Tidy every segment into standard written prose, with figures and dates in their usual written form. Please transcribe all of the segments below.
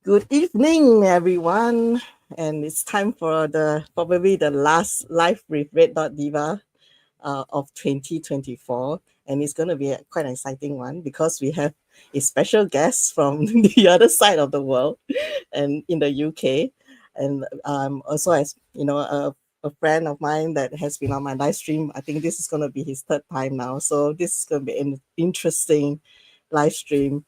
Good evening, everyone. And it's time for probably the last live with Red Dot Diva of 2024. And it's going to be quite an exciting one because we have a special guest from the other side of the world and in the UK. And also, as you know, a friend of mine that has been on my live stream. I think this is going to be his third time now. So this is going to be an interesting live stream,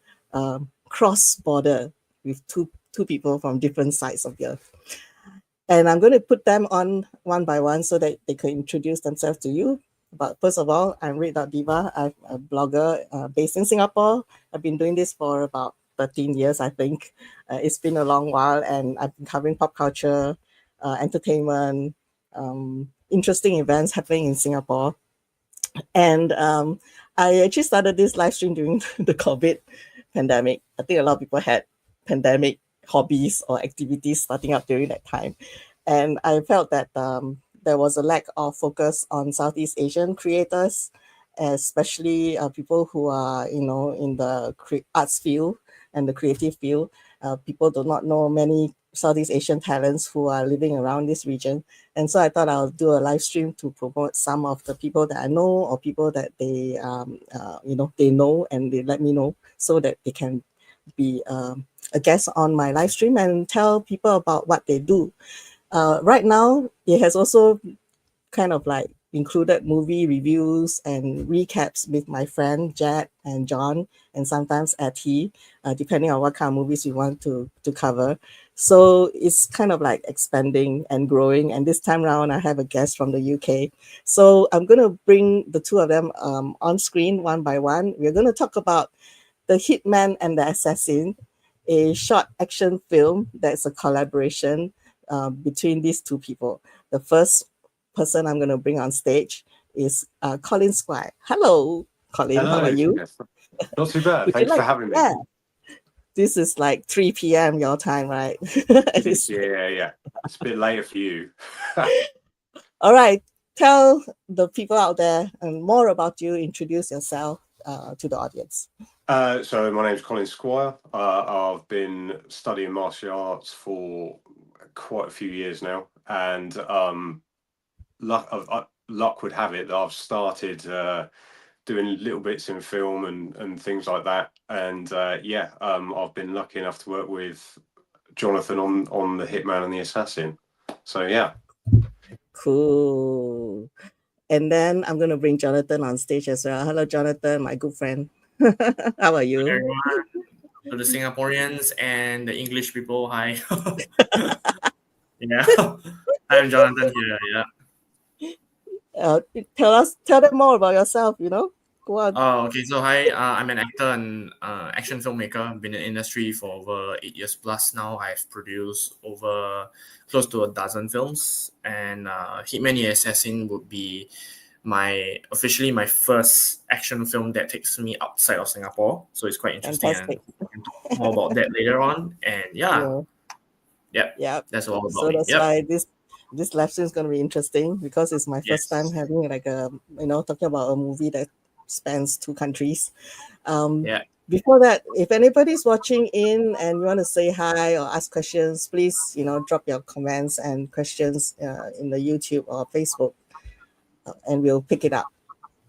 cross-border with two people from different sides of the earth. And I'm going to put them on one by one so that they can introduce themselves to you. But first of all, I'm Red Dot Diva. I'm a blogger based in Singapore. I've been doing this for about 13 years, I think. It's been a long while, and I've been covering pop culture, entertainment, interesting events happening in Singapore. And I actually started this live stream during the COVID pandemic. I think a lot of people had pandemic hobbies or activities starting up during that time. And I felt that there was a lack of focus on Southeast Asian creators, especially people who are, in the arts field and the creative field. People do not know many Southeast Asian talents who are living around this region. And so I thought I'll do a live stream to promote some of the people that I know or people that they know and they let me know so that they can be a guest on my live stream and tell people about what they do. Right now, it has also kind of like included movie reviews and recaps with my friend Jad and John, and sometimes Atty, depending on what kind of movies we want to cover. So it's kind of like expanding and growing. And this time around, I have a guest from the UK. So I'm going to bring the two of them on screen one by one. We're going to talk about The Hitman and the Assassin, a short action film that's a collaboration between these two people. The first person I'm going to bring on stage is Colin Squire. Hello, Colin. Hello. How are you? Yes. Not too bad. Thanks for having me. Yeah. This is like 3 p.m. your time, right? Yeah. It's a bit later for you. All right. Tell the people out there more about you. Introduce yourself to the audience. So my name's Colin Squire. I've been studying martial arts for quite a few years now, and luck would have it that I've started doing little bits in film and things like that. And I've been lucky enough to work with Jonathan on The Hitman and The Assassin. So yeah. Cool. And then I'm going to bring Jonathan on stage as well. Hello, Jonathan, my good friend. How are you? Hi, everyone. To the Singaporeans and the English people, hi. Yeah, I'm Jonathan here. Yeah. Tell them more about yourself. Go on. Oh, okay. So hi, I'm an actor and action filmmaker. I've been in the industry for over 8 years plus now. I've produced over close to 12 films, and Hitman the Assassin would be officially my first action film that takes me outside of Singapore. So it's quite interesting. Fantastic. And we can talk more about that later on. And yeah. That's all about so me. That's why this live stream is going to be interesting because it's my first time having talking about a movie that spans two countries. Before that, if anybody's watching in and you want to say hi or ask questions, please drop your comments and questions in the YouTube or Facebook, and we'll pick it up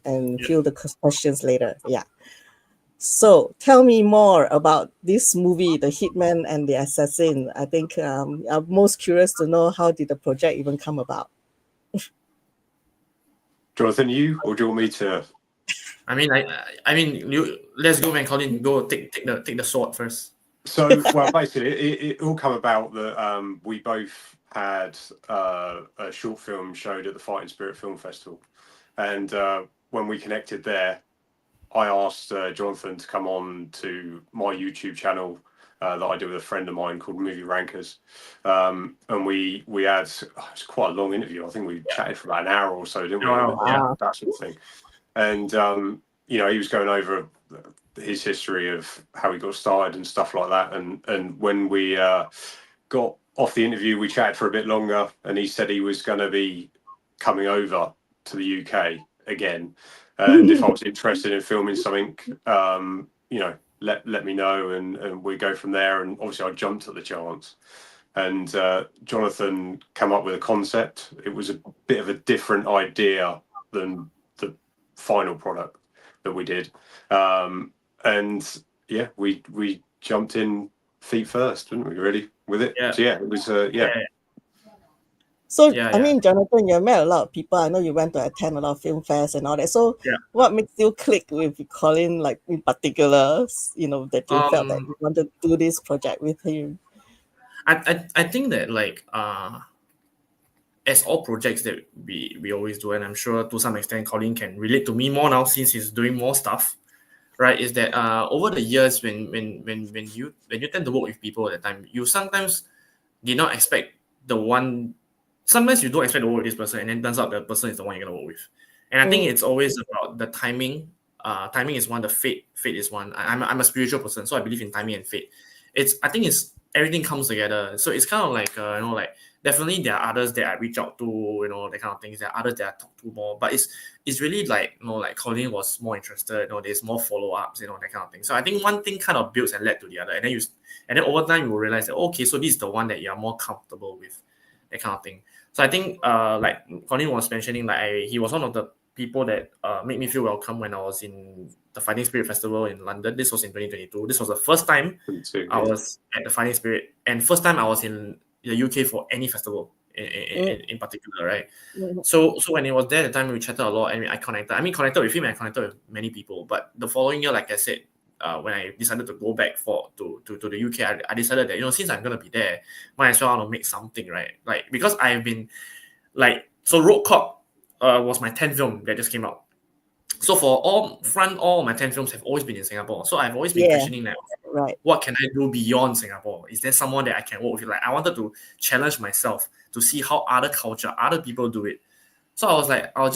and field the questions later. So tell me more about this movie, The Hitman and the Assassin. I think I'm most curious to know, how did the project even come about? Jonathan, you, or do you want me to? Let's go, man. Colin, go take the sword first. So, well, basically, it all come about that we both had a short film showed at the Fighting Spirit Film Festival, and when we connected there, I asked Jonathan to come on to my YouTube channel that I do with a friend of mine called Movie Rankers, and we had it was quite a long interview. I think we chatted for about an hour or so, didn't we? That sort of thing. And he was going over his history of how he got started and stuff like that. And when we got off the interview, we chatted for a bit longer, and he said he was going to be coming over to the UK again, and if I was interested in filming something, let me know, and we go from there. And obviously I jumped at the chance, and Jonathan came up with a concept. It was a bit of a different idea than the final product that we did, and yeah, we jumped in feet first, didn't we, really, with it? Yeah. So yeah, it was So, Yeah, I mean, Jonathan, you met a lot of people. I know you went to attend a lot of film fairs and all that. So, Yeah. what makes you click with Colin, like in particular, you know, that you felt that you wanted to do this project with him? I think that like as all projects that we always do, and I'm sure to some extent Colin can relate to me more now since he's doing more stuff, right? Is that over the years when you tend to work with people at the time, you sometimes did not expect the one. Sometimes you don't expect to work with this person, and then turns out the person is the one you're gonna work with. And I think it's always about the timing. Timing is one. The fate is one. I'm a spiritual person, so I believe in timing and fate. I think it's everything comes together. So it's kind of like like definitely there are others that I reach out to, that kind of things. There are others that I talk to more, but it's really like like Colin was more interested. There's more follow ups, that kind of thing. So I think one thing kind of builds and led to the other, and then over time you will realize that okay, so this is the one that you are more comfortable with, that kind of thing. So I think like Colin was mentioning, like he was one of the people that made me feel welcome when I was in the Fighting Spirit Festival in London. This was in 2022. This was the first time I was at the Fighting Spirit, and first time I was in the UK for any festival in particular, right? So when he was there at the time, we chatted a lot and I connected with him and I connected with many people. But the following year, like I said, when I decided to go back to the UK, I decided that, since I'm going to be there, might as well I want to make something, right? Like, because I've been, like, so Road Cop was my 10th film that just came out. So for all my 10 films have always been in Singapore. So I've always been questioning that, Right. what can I do beyond Singapore? Is there someone that I can work with? Like, I wanted to challenge myself to see how other culture, other people do it. So I was like, and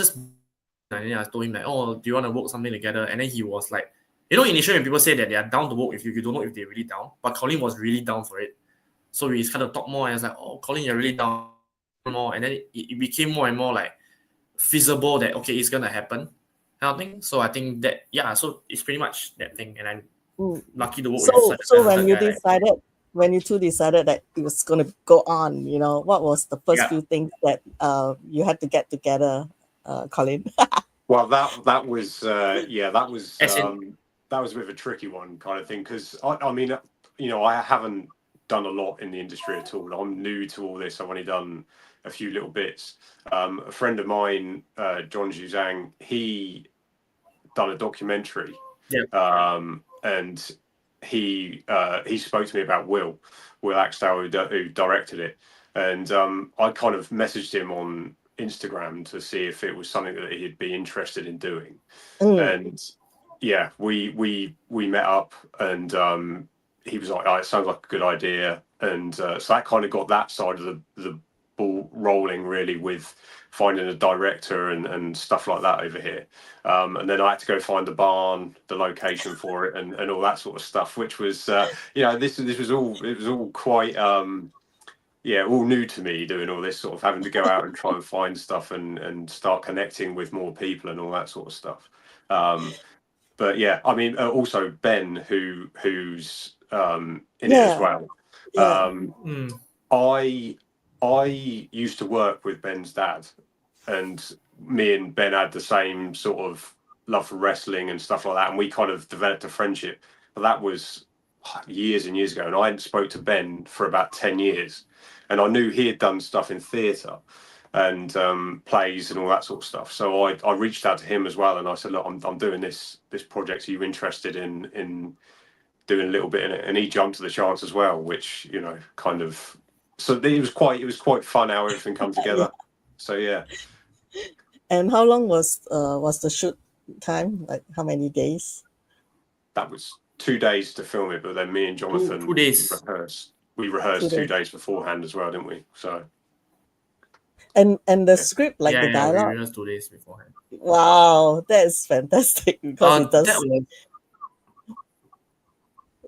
then I told him like, oh, do you want to work something together? And then he was like, initially when people say that they are down to work with you, you don't know if they're really down. But Colin was really down for it. So we kind of talked more, and I was like, oh, Colin, you're really down more. And then it became more and more like feasible that, okay, it's going to happen, kind of thing. So I think that, so it's pretty much that thing. And I'm lucky to work with such a So when you guy when you two decided that it was going to go on, what was the first few things that you had to get together, Colin? Well, that was that was a bit of a tricky one, kind of thing, because I mean, I haven't done a lot in the industry at all. I'm new to all this. I've only done a few little bits. A friend of mine, John Zhuzang, he done a documentary, and he spoke to me about Will Axtell, who directed it, and I kind of messaged him on Instagram to see if it was something that he'd be interested in doing, and we met up, and he was like, oh, it sounds like a good idea, and so that kind of got that side of the ball rolling, really, with finding a director and stuff like that over here, and then I had to go find the barn, the location for it, and all that sort of stuff, which was this was all quite all new to me, doing all this, sort of having to go out and try and find stuff and start connecting with more people and all that sort of stuff. But yeah, I mean, also Ben, who's in it as well. I used to work with Ben's dad, and me and Ben had the same sort of love for wrestling and stuff like that, and we kind of developed a friendship. But that was years and years ago, and I hadn't spoke to Ben for about 10 years, and I knew he had done stuff in theatre and plays and all that sort of stuff. So I reached out to him as well, and I said, look, I'm doing this project. Are you interested in doing a little bit in it? And he jumped to the chance as well, which kind of, so it was quite fun how everything come together. So yeah. And how long was the shoot time? Like how many days? That was 2 days to film it, but then me and Jonathan 2 days. We rehearsed 2 days beforehand as well, didn't we? So. And the script, like the dialogue. We rehearsed 2 days beforehand. Wow, that's fantastic, because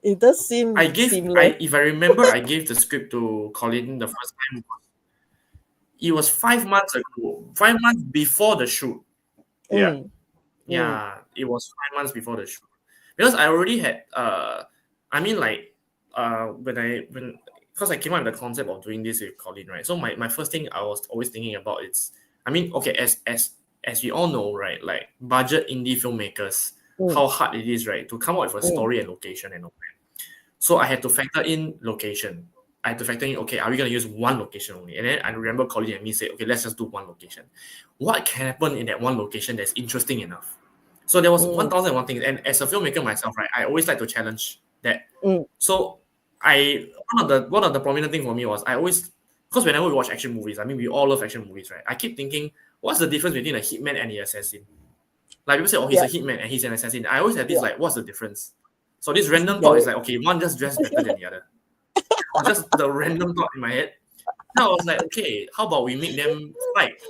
it does seem seamless. If I remember, I gave the script to Colin the first time. It was 5 months ago, 5 months before the shoot. Yeah. Yeah, it was 5 months before the shoot. because I already had I mean like when because I came up with the concept of doing this with Colin, right? So my first thing I was always thinking about is, I mean, okay, as we all know, right, like budget indie filmmakers, how hard it is, right, to come up with a story and location and all that. So I had to factor in location. I had to factor in, okay, are we going to use one location only? And then I remember Colin and me say, okay, let's just do one location. What can happen in that one location that's interesting enough? So there was 1,001 things. And as a filmmaker myself, right, I always like to challenge that. So one of the prominent things for me was I always, because whenever we watch action movies, I mean, we all love action movies, right? I keep thinking, what's the difference between a hitman and the assassin? Like people say, oh, he's a hitman and he's an assassin. I always have this like, what's the difference? So this random thought is like, okay, one just dressed better than the other. Or just the random thought in my head. Now I was like, okay, how about we make them fight?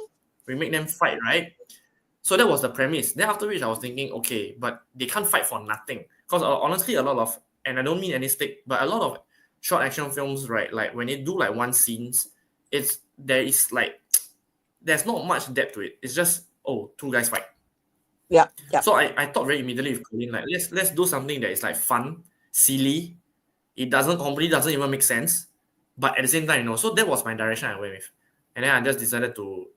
We make them fight, right? So that was the premise. Then after which I was thinking, okay, but they can't fight for nothing. Because honestly, a lot of, and I don't mean any stick, but a lot of short action films, right? Like when they do like one scenes, there's not much depth to it. It's just, oh, two guys fight. Yeah. So I thought very immediately with Colin, like let's do something that is like fun, silly. It doesn't even make sense, but at the same time, so that was my direction I went with. And then I just decided to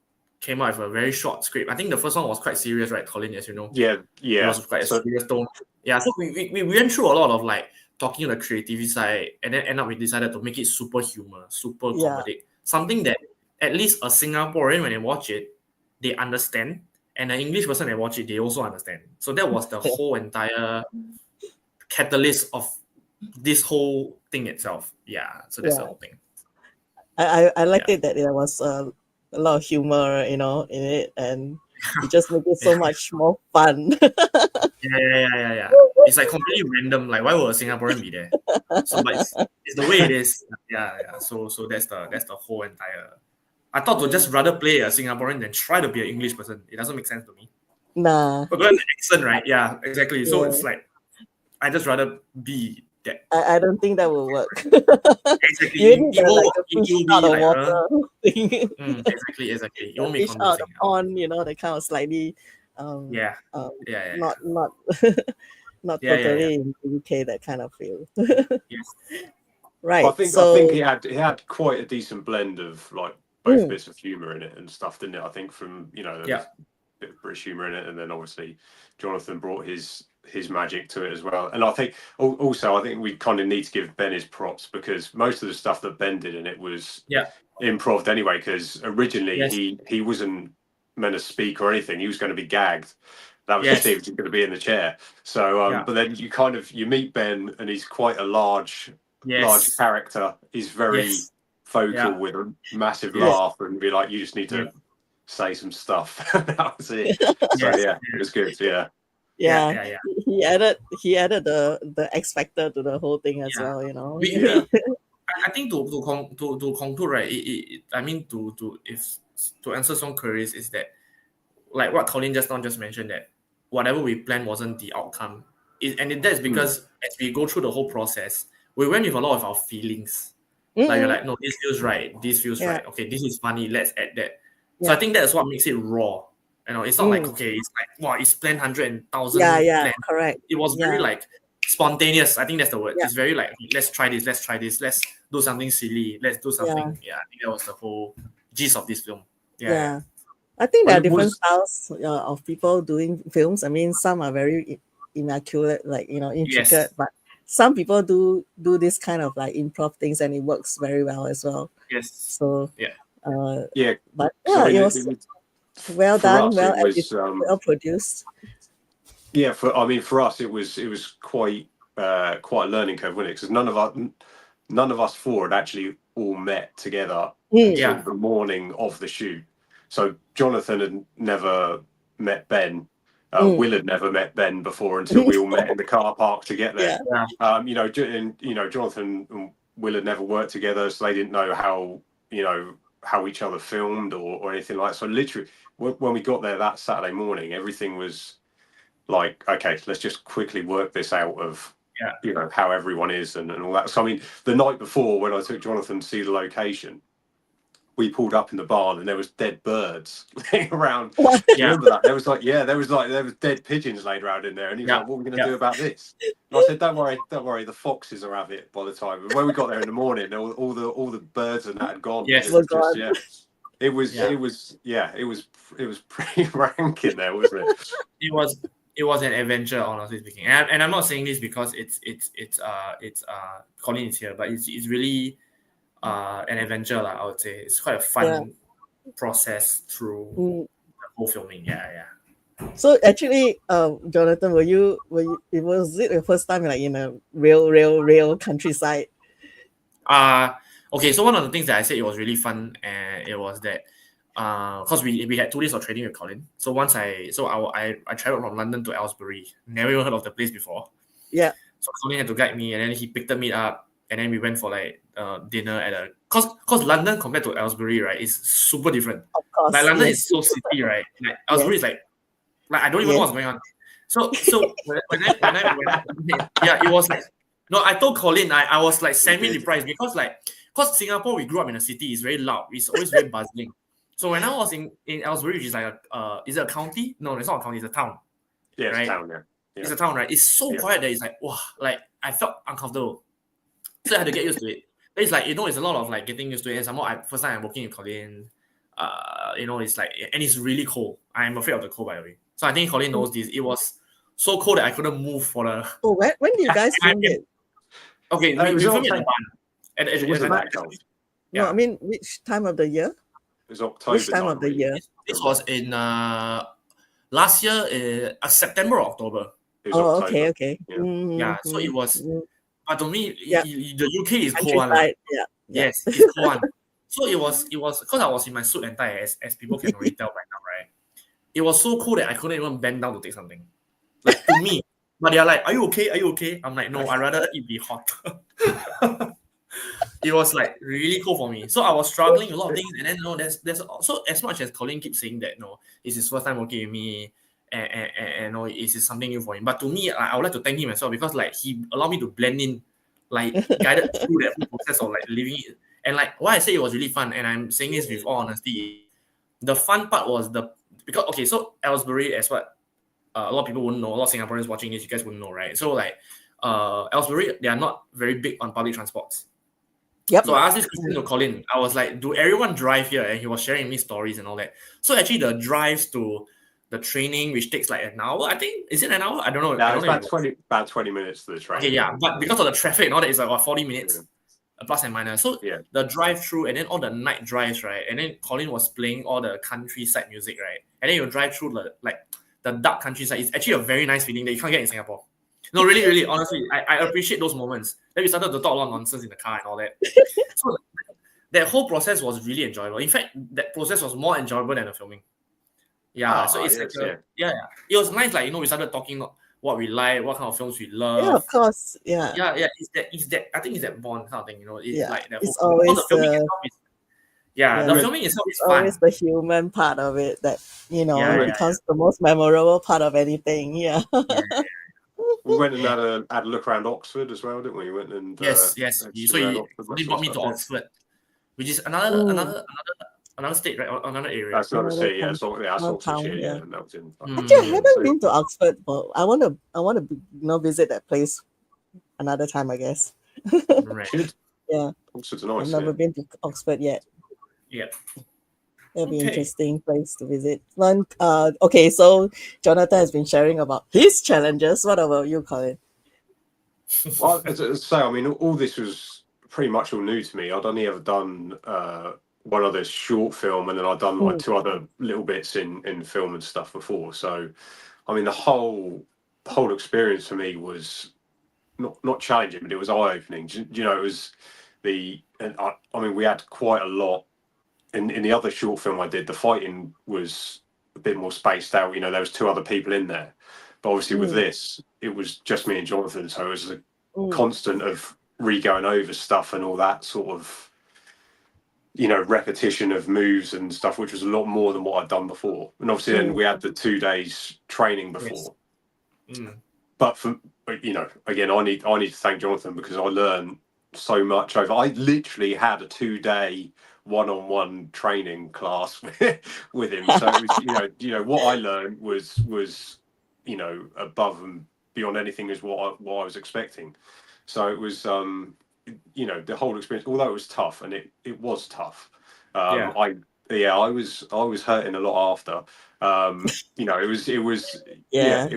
came out with a very short script. I think the first one was quite serious, right, Colin, as you know? Yeah. It was quite a serious tone. Yeah, so we went through a lot of like talking on the creativity side, and then end up we decided to make it super humor, super comedic. Something that at least a Singaporean, when they watch it, they understand. And an English person that watch it, they also understand. So that was the whole entire catalyst of this whole thing itself. Yeah, so that's the whole thing. I liked it that there was a lot of humor, in it, and it just made it so much more fun. Yeah. It's like completely random. Like, why would a Singaporean be there? So, but it's the way it is. Yeah. So that's the whole entire. I thought to just rather play a Singaporean than try to be an English person. It doesn't make sense to me. Nah. But an accent, right? Yeah, exactly. So it's like I just rather be that. I don't think that will work. Exactly. You need It will like a fish out of water thing. Exactly. It won't be Fish out convincing. of pond, that kind of slightly not totally in the UK, that kind of feel. Yes. Right. I think he had quite a decent blend of like both bits of humour in it and stuff, didn't it? I think from there was a bit of British humour in it, and then obviously Jonathan brought his magic to it as well. And I think also we kind of need to give Ben his props, because most of the stuff that Ben did in it was improv anyway, because originally he wasn't meant to speak or anything. He was going to be gagged. That was just he was going to be in the chair. So but then you meet Ben, and he's quite a large character. He's very vocal with a massive laugh, and be like, you just need to say some stuff. That was it. So it was good. Yeah. He added the X factor to the whole thing as well. I think to conclude, right? I mean, to answer some queries, is that like what Colin just mentioned, that whatever we planned wasn't the outcome, and that's because as we go through the whole process, we went with a lot of our feelings. Like you're like, no, this feels right. This feels right. Okay, this is funny. Let's add that. So I think that's what makes it raw. It's not like, okay, it's like, wow, it's planned 100,000. Yeah, correct. It was very like spontaneous. I think that's the word. It's very like, let's try this. Let's do something silly. Let's do something. Yeah, I think that was the whole gist of this film. Yeah. I think there are different styles of people doing films. I mean, some are very immaculate, like, intricate, but some people do this kind of like improv things, and it works very well as well. Yes. So but it was well done, well produced. Yeah, for us it was quite a learning curve, wasn't it? Because none of us four had actually all met together until the morning of the shoot. So Jonathan had never met Ben. Will had never met Ben before until we all met in the car park to get there. Jonathan and Will had never worked together, so they didn't know how each other filmed or anything like that. So literally, when we got there that Saturday morning, everything was like, okay, let's just quickly work this out of how everyone is and all that. So I mean, the night before, when I took Jonathan to see the location, we pulled up in the barn and there was dead birds laying around. What? Yeah. Remember that? There was dead pigeons laid around in there, and he was like, "What are we going to do about this?" And I said, "Don't worry, the foxes will have it by the time." And when we got there in the morning, all the birds and that had gone. Yes. It was just, it was pretty rank in there, wasn't it? It was an adventure, honestly speaking. And I'm not saying this because it's Colin is here, but it's really an adventure, I would say. It's quite a fun process through the whole filming. Yeah. So actually, Jonathan, was it your first time like in a real countryside? Okay, so one of the things that I said it was really fun, and it was that because we had 2 days of training with Colin. So I traveled from London to Aylesbury. Never even heard of the place before. Yeah. So Colin had to guide me, and then he picked me up, and then we went for like dinner at a cause London compared to Aylesbury, right, is super different. Of course. Like London is so city, right? Like Aylesbury is like I don't even know what's going on. So when I it was like no, I told Colin I was like semi-surprised because Singapore, we grew up in a city, it's very loud, it's always very bustling. So when I was in Aylesbury, which is like is it a county? No, it's not a county, it's a town. Yeah, right? It's a town, yeah. It's a town, right? It's so quiet that it's like, wow, like I felt uncomfortable. So I had to get used to it. But it's like, it's a lot of like getting used to it. And somehow first time I'm working with Colin, it's like, and it's really cold. I'm afraid of the cold, by the way. So I think Colin knows this. It was so cold that I couldn't move for the. Oh, when did you guys film it? Okay, we filmed it at the barn. No, I mean, which time of the year? It was October. Which time of the year? This was in last year, September or October. Oh, okay. Yeah, so it was. But to me, the UK is cold. Countryside, Yes, it's cold. So it was because I was in my suit and tie, as people can already tell by now, right? It was so cold that I couldn't even bend down to take something. Like to me. But they're like, "Are you okay? Are you okay?" I'm like, "No, I'd rather it be hot." It was like really cold for me. So I was struggling with a lot of things, and then there's also, as much as Colin keeps saying that it's his first time working with me, and it's something new for him. But to me, I would like to thank him as well, because like he allowed me to blend in, like guided through that whole process of like living it. And like why I say it was really fun, and I'm saying this with all honesty, the fun part was because so Aylesbury, as what a lot of people wouldn't know, a lot of Singaporeans watching this, you guys wouldn't know, right? So like Aylesbury, they are not very big on public transports. Yep. So I asked this question to Colin. I was like, do everyone drive here? And he was sharing me stories and all that. So actually the drives to the training, which takes like an hour, I think. Is it an hour? I don't know. No, it's about 20 minutes to the train. Okay, yeah. But because of the traffic and all that, it's like 40 minutes. Plus and minus. So the drive through and then all the night drives, right? And then Colin was playing all the countryside music, right? And then you drive through the dark countryside. It's actually a very nice feeling that you can't get in Singapore. No, really, honestly, I appreciate those moments. Then we started to talk a lot of nonsense in the car and all that. So that whole process was really enjoyable. In fact, that process was more enjoyable than the filming. Yeah, so it's it was nice. Like we started talking what we like, what kind of films we love. Yeah, of course. Yeah. It's that. I think it's that bond kind of thing. It's like that. It's always the filming itself is. The filming itself is fun. Always the human part of it that becomes the most memorable part of anything. Yeah. We went and had a look around Oxford as well, didn't we? We went and yes. So he brought me to Oxford, which is another state, right? Another area. That's another state, yeah. So I saw Oxfordshire, and that was in. Actually, I haven't been to Oxford, but I want to visit that place another time, I guess. Right. Yeah. Oxford's nice. I've never been to Oxford yet. Yeah. It'll be an interesting place to visit. Okay, so Jonathan has been sharing about his challenges. What about you, Colin? Well, as I say, I mean, all this was pretty much all new to me. I'd only ever done one other short film, and then I'd done like 2 other little bits in film and stuff before. So, I mean, the whole experience for me was not challenging, but it was eye-opening. It was we had quite a lot. In the other short film I did, the fighting was a bit more spaced out. There was 2 other people in there. But obviously with this, it was just me and Jonathan. So it was a constant of re-going over stuff and all that sort of, repetition of moves and stuff, which was a lot more than what I'd done before. And obviously then we had the 2 days training before. Yes. But for, again, I need to thank Jonathan, because I learned so much over. I literally had a 2-day one-on-one training class with him. So it was, what I learned was above and beyond anything is what I was expecting. So it was the whole experience, although it was tough, and it was tough. I was hurting a lot after. It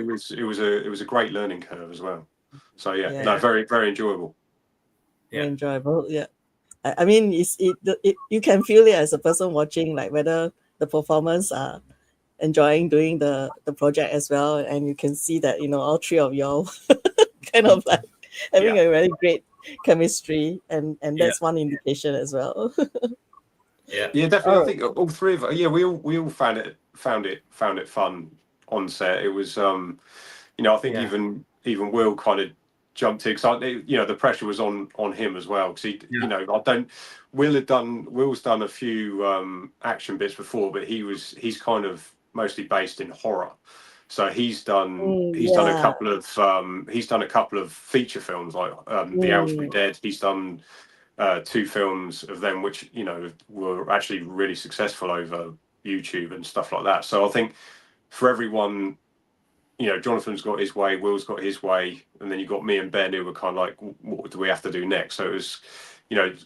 was a great learning curve as well. So very, very enjoyable. Very enjoyable. Yeah. I mean, you can feel it as a person watching, like whether the performers are enjoying doing the project as well, and you can see that all three of y'all kind of like having a very great chemistry, and that's one indication as well. Yeah, definitely. I think all three of us. Yeah, we all found it fun on set. It was I think even Will kind of jumped in because the pressure was on him as well because Will's done a few action bits before, but he's kind of mostly based in horror. So he's done a couple of feature films like The Aylesbury Dead. He's done 2 films of them which were actually really successful over YouTube and stuff like that. So I think for everyone, Jonathan's got his way, Will's got his way, and then you've got me and Ben who were kind of like, what do we have to do next? So it was,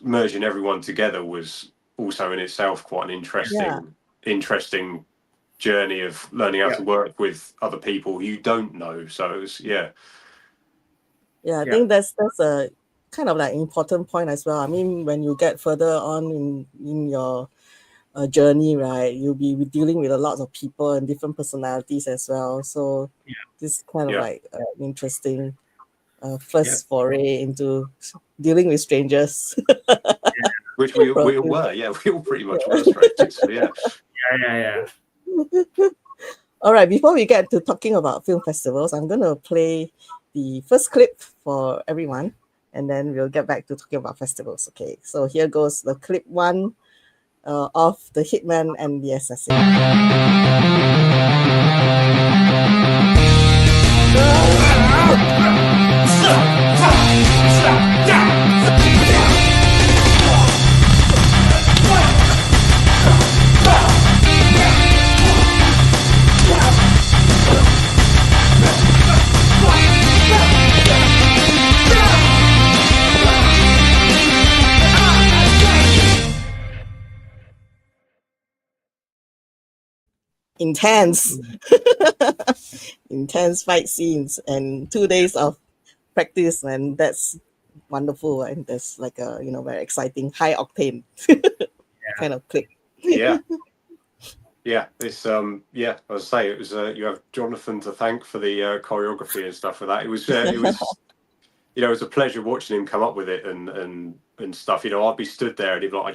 merging everyone together was also in itself quite an interesting journey of learning how to work with other people you don't know. So it was, I think that's a kind of like important point as well. I mean, when you get further on in your journey, right, you'll be dealing with a lot of people and different personalities as well. So this kind of like interesting first foray into dealing with strangers. Which we all were. Yeah, we all pretty much were strangers. So, All right, before we get to talking about film festivals, I'm going to play the first clip for everyone, and then we'll get back to talking about festivals. Okay, so here goes the clip 1 of the Hitman and the Assassin. Intense fight scenes and 2 days of practice, and that's wonderful, and that's like a very exciting high octane kind of clip. It's as I say, it was you have Jonathan to thank for the choreography and stuff for that. It was it was a pleasure watching him come up with it and stuff. I'd be stood there and he'd be like, I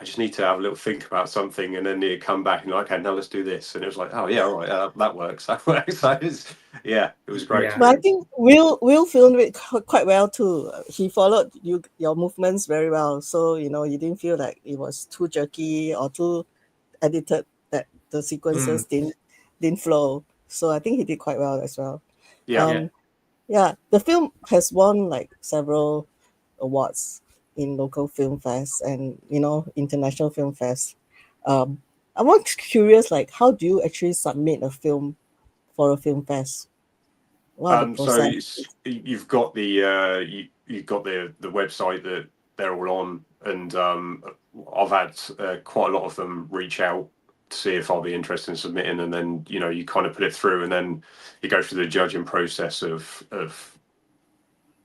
just need to have a little think about something, and then he'd come back and okay, now let's do this, and it was like, oh yeah, all right, that works. So it was great. But I think Will filmed it quite well too. He followed your movements very well, so you didn't feel like it was too jerky or too edited, that the sequences didn't flow. So I think he did quite well as well. The film has won like several awards in local film fests and international film fests. I'm curious, like, how do you actually submit a film for a film fest? What are the process? So you've got the you've got the website that they're all on, and I've had quite a lot of them reach out to see if I'll be interested in submitting, and then you kind of put it through, and then you go through the judging process of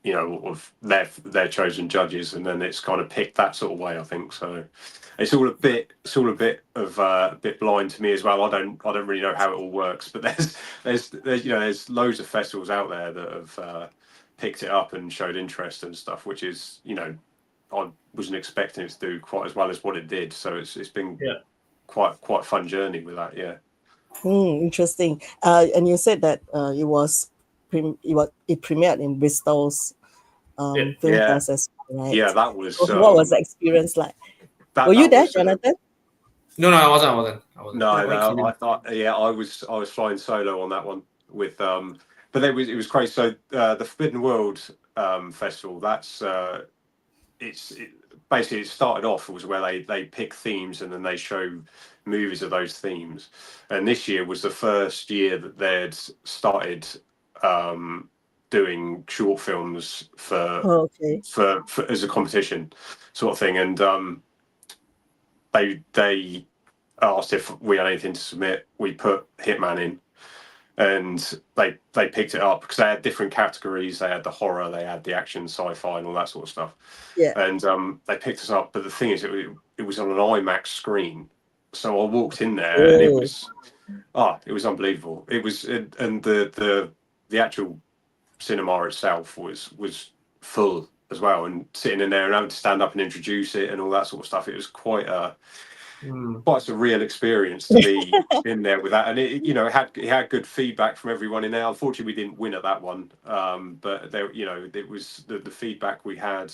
their chosen judges, and then it's kind of picked that sort of way, I think. So it's all a bit blind to me as well. I don't really know how it all works, but there's loads of festivals out there that have picked it up and showed interest and stuff, which is I wasn't expecting it to do quite as well as what it did. So it's been quite a fun journey with that. Interesting. And you said that it premiered in Bristol's film fest as well, right? Yeah, that was. So what was the experience like? Were you there, Jonathan? No, I wasn't. No, I thought. I was flying solo on that one with. But it was crazy. So the Forbidden World festival. That's basically it started off was where they pick themes and then they show movies of those themes. And this year was the first year that they'd started doing short films for as a competition sort of thing. And they asked if we had anything to submit. We put Hitman in, and they picked it up because they had different categories. They had the horror, they had the action, sci-fi, and all that sort of stuff. Yeah. And they picked us up. But the thing is, it was on an IMAX screen. So I walked in there, and it was unbelievable. It was, and the actual cinema itself was full as well. And sitting in there and having to stand up and introduce it and all that sort of stuff. It was quite a surreal experience to be in there with that, and it had good feedback from everyone in there. Unfortunately, we didn't win at that one, but there, it was the feedback we had.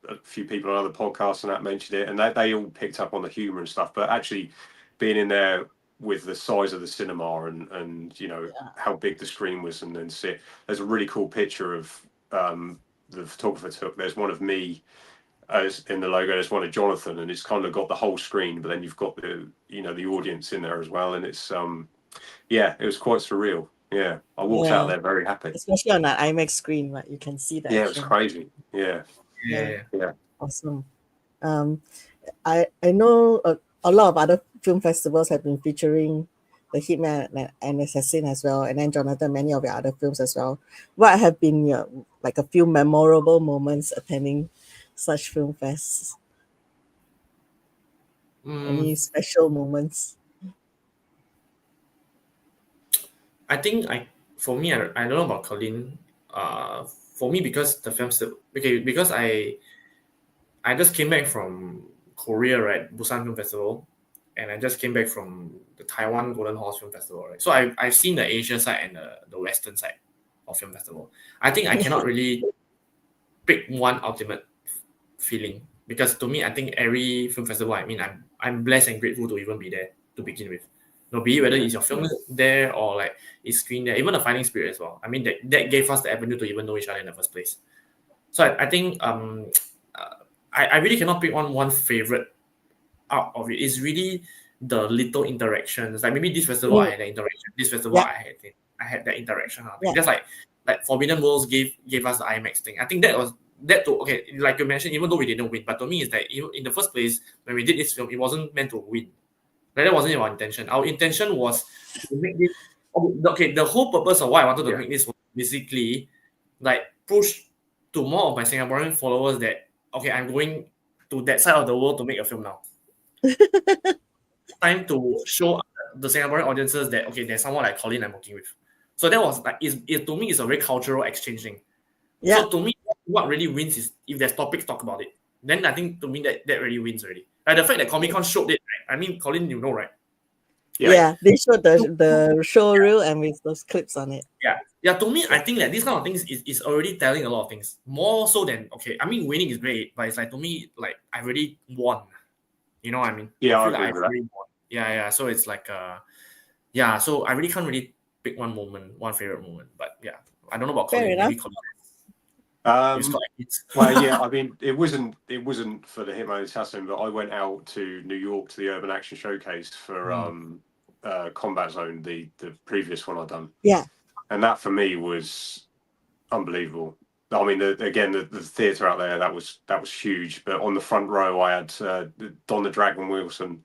A few people on other podcasts and that mentioned it, and they all picked up on the humour and stuff. But actually, being in there with the size of the cinema and how big the screen was, and then see it. There's a really cool picture of the photographer took. There's one of me. As in the logo, there's one of Jonathan, and it's kind of got the whole screen, but then you've got the audience in there as well, and it's it was quite surreal. Yeah, I walked out of there very happy, especially on that IMAX screen, right? You can see that. Yeah, it was crazy. Yeah. Awesome. I know a lot of other film festivals have been featuring the Hitman and Assassin as well, and then Jonathan, many of your other films as well. What have been your a few memorable moments attending such film fests? Any special moments? I think for me, I don't know about Colin. For me, because the films because I just came back from Korea, right, Busan Film Festival, and I just came back from the Taiwan Golden Horse Film Festival, right. So I've seen the Asia side and the Western side of film festival. I think I cannot really pick one ultimate feeling, because to me, I think every film festival, I'm blessed and grateful to even be there to begin with. Be it whether it's your film there or like it's screen there, even the Finding Spirit as well. That gave us the avenue to even know each other in the first place. So I think I really cannot pick one favorite out of it. It's really the little interactions. Like maybe this festival I had that interaction. This festival I had that interaction. Just like Forbidden Worlds gave us the IMAX thing. I think that too, okay, like you mentioned, even though we didn't win, but to me, is that in the first place, when we did this film, it wasn't meant to win. Like, that wasn't our intention. Our intention was to make this. Okay, the whole purpose of why I wanted to make this was basically like push to more of my Singaporean followers that, okay, I'm going to that side of the world to make a film now. Time to show the Singaporean audiences that, okay, there's someone like Colin I'm working with. So that was like, to me, it's a very cultural exchange thing. Yeah. So to me, what really wins is if there's topics, talk about it. Then I think to me that really wins already. Like the fact that Comic-Con showed it, right? Colin, you know, right? Yeah, they showed the show reel and with those clips on it. Yeah. To me, I think that these kind of things is already telling a lot of things. More so than, okay, winning is great, but it's like, to me, like, I already won. You know what I mean? Yeah, I feel like I already won. Yeah. So it's like, so I really can't really pick one favorite moment. But yeah, I don't know about Colin. Maybe Colin. Well, yeah, it wasn't for the Hitman Assassin, but I went out to New York to the Urban Action Showcase for Combat Zone, the previous one I'd done. Yeah, and that for me was unbelievable. The theatre out there, that was huge. But on the front row, I had Don the Dragon Wilson,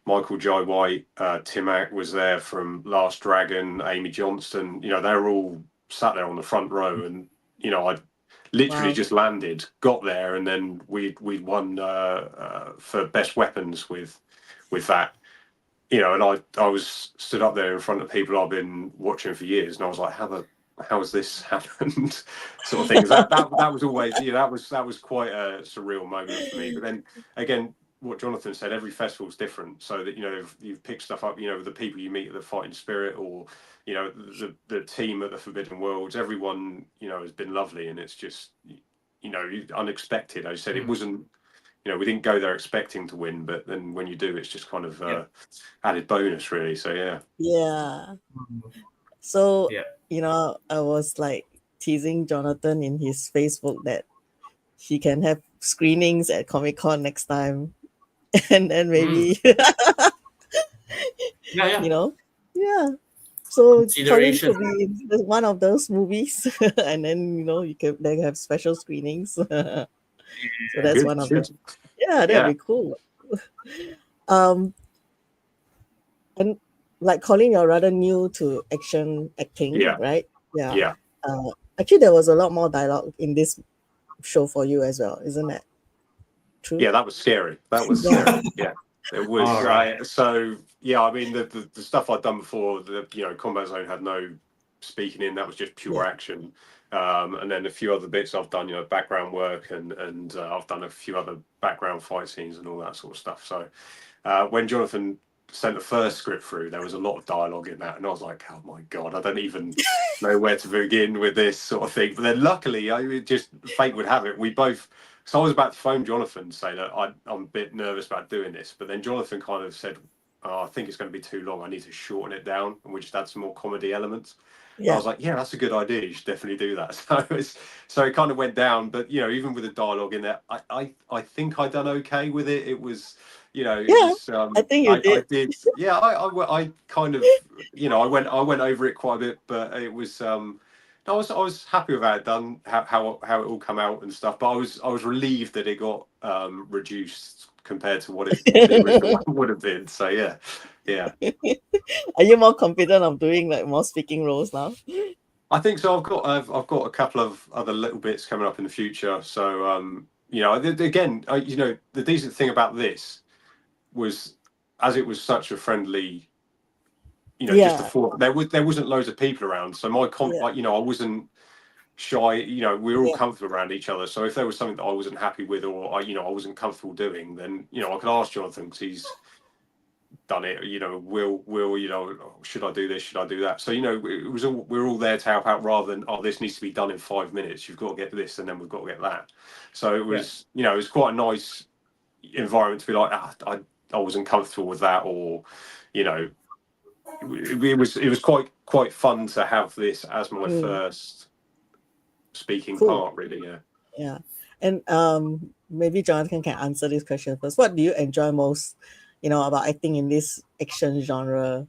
Michael Jai White, Tim Ack was there from Last Dragon, Amy Johnston. They were all sat there on the front row, and I literally just landed, got there, and then we won for best weapons with that. And I was stood up there in front of people I've been watching for years, and I was like, how has this happened? Sort of thing. That was always, that was quite a surreal moment for me. But then again, what Jonathan said, every festival is different. So that you've picked stuff up, the people you meet at the Fighting Spirit, or the team at the Forbidden Worlds, everyone has been lovely, and it's just unexpected. I said it wasn't. We didn't go there expecting to win, but then when you do, it's just kind of added bonus, really. So yeah. Yeah. So I was like teasing Jonathan in his Facebook that he can have screenings at Comic-Con next time. And then maybe, Yeah. yeah. So Colin Consideration. could be in one of those movies, and then they have special screenings. So that's Good, one of them. good. Yeah, that'd Yeah. be cool. Um, and like Colin, you're rather new to action acting, Yeah. right? Yeah. Yeah. Actually, there was a lot more dialogue in this show for you as well, isn't that true? Yeah, that was scary. That was Yeah. scary. Yeah, it was. All right. So yeah, I mean the stuff I'd done before, Combat Zone had no speaking in. That was just pure action. And then a few other bits I've done, background work and I've done a few other background fight scenes and all that sort of stuff. So when Jonathan sent the first script through, there was a lot of dialogue in that, and I was like, oh my god, I don't even know where to begin with this sort of thing. But then luckily, fate would have it, we both. So I was about to phone Jonathan to say that I'm a bit nervous about doing this, but then Jonathan kind of said, I think it's going to be too long. I need to shorten it down, and we just add some more comedy elements. I was like, yeah, that's a good idea. You should definitely do that. So it kind of went down, but even with the dialogue in there, I think I done okay with it. It was, I think you did. I did. Yeah, I kind of, I went over it quite a bit, but it was. I was happy with how it done, how it all come out and stuff. But I was relieved that it got reduced compared to what the original one would have been. So yeah. Are you more confident of doing like more speaking roles now? I think so. I've got a couple of other little bits coming up in the future. So again, the decent thing about this was, as it was such a friendly, just the four. There wasn't loads of people around, so I wasn't shy. We were all comfortable around each other. So if there was something that I wasn't happy with, or I wasn't comfortable doing, then I could ask Jonathan, because he's done it. Will, should I do this? Should I do that? So it was all, we're all there to help out, rather than this needs to be done in 5 minutes. You've got to get this, and then we've got to get that. So it was it was quite a nice environment to be like, I wasn't comfortable with that, or it was quite fun to have this as my first speaking part, really. Yeah. And maybe Jonathan can answer this question first. What do you enjoy most, about acting in this action genre?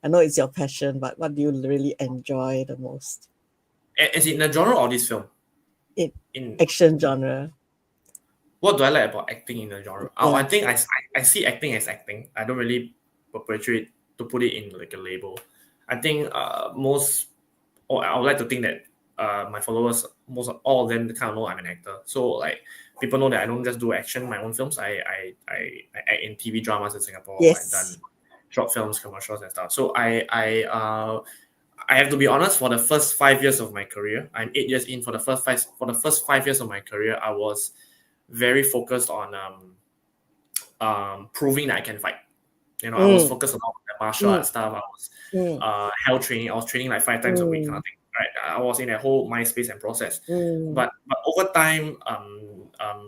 I know it's your passion, but what do you really enjoy the most? Is it in the genre or this film? In action genre. What do I like about acting in the genre? I think I see acting as acting. I don't really perpetuate to put it in like a label. I think I would like to think that my followers, all of them kind of know I'm an actor. So like people know that I don't just do action in my own films. I act in TV dramas in Singapore. Yes. I've done short films, commercials and stuff. So I have to be honest, for the first 5 years of my career, I'm 8 years in. For the first 5 years of my career, I was very focused on proving that I can fight. I was focused on the martial arts stuff. I was hell training. I was training like 5 times a week, kind of thing. Right? I was in a whole mind space and process. But over time,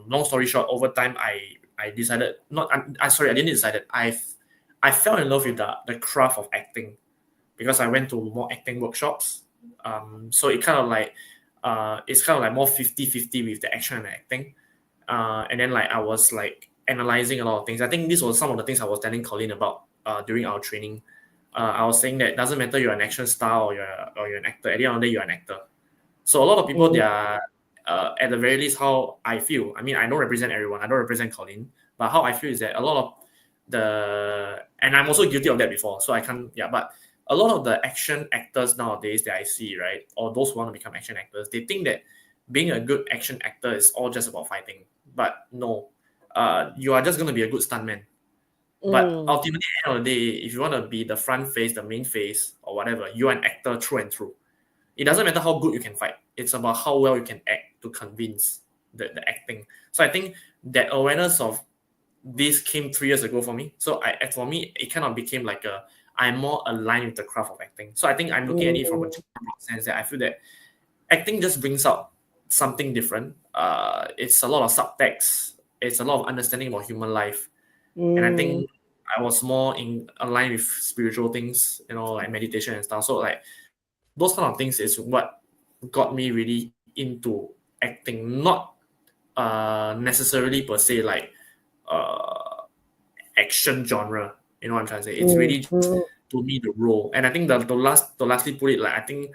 long story short, over time, I decided I didn't decide it. I fell in love with the craft of acting, because I went to more acting workshops. So it kind of like it's kind of like more 50-50 with the action and the acting. And then like I was like analyzing a lot of things. I think this was some of the things I was telling Colin about during our training. I was saying that it doesn't matter you're an action star or you're an actor. At the end of the day, you're an actor. So a lot of people, they are at the very least, how I feel. I mean, I don't represent everyone. I don't represent Colin, but how I feel is that a lot of and I'm also guilty of that before. So I can't. Yeah, but a lot of the action actors nowadays that I see, right, or those who want to become action actors, they think that being a good action actor is all just about fighting. But no, you are just going to be a good stuntman. But ultimately, at the end of the day, if you want to be the front face, the main face, or whatever, you're an actor through and through. It doesn't matter how good you can fight. It's about how well you can act to convince the acting. So I think that awareness of this came 3 years ago for me. So for me, it kind of became like I'm more aligned with the craft of acting. So I think I'm looking at it from a sense that I feel that acting just brings out something different. It's a lot of subtext. It's a lot of understanding about human life. And I think I was more aligned with spiritual things, like meditation and stuff. So like those kind of things is what got me really into acting, not necessarily per se like action genre. You know what I'm trying to say? It's really to me the role. And I think to lastly put it, like I think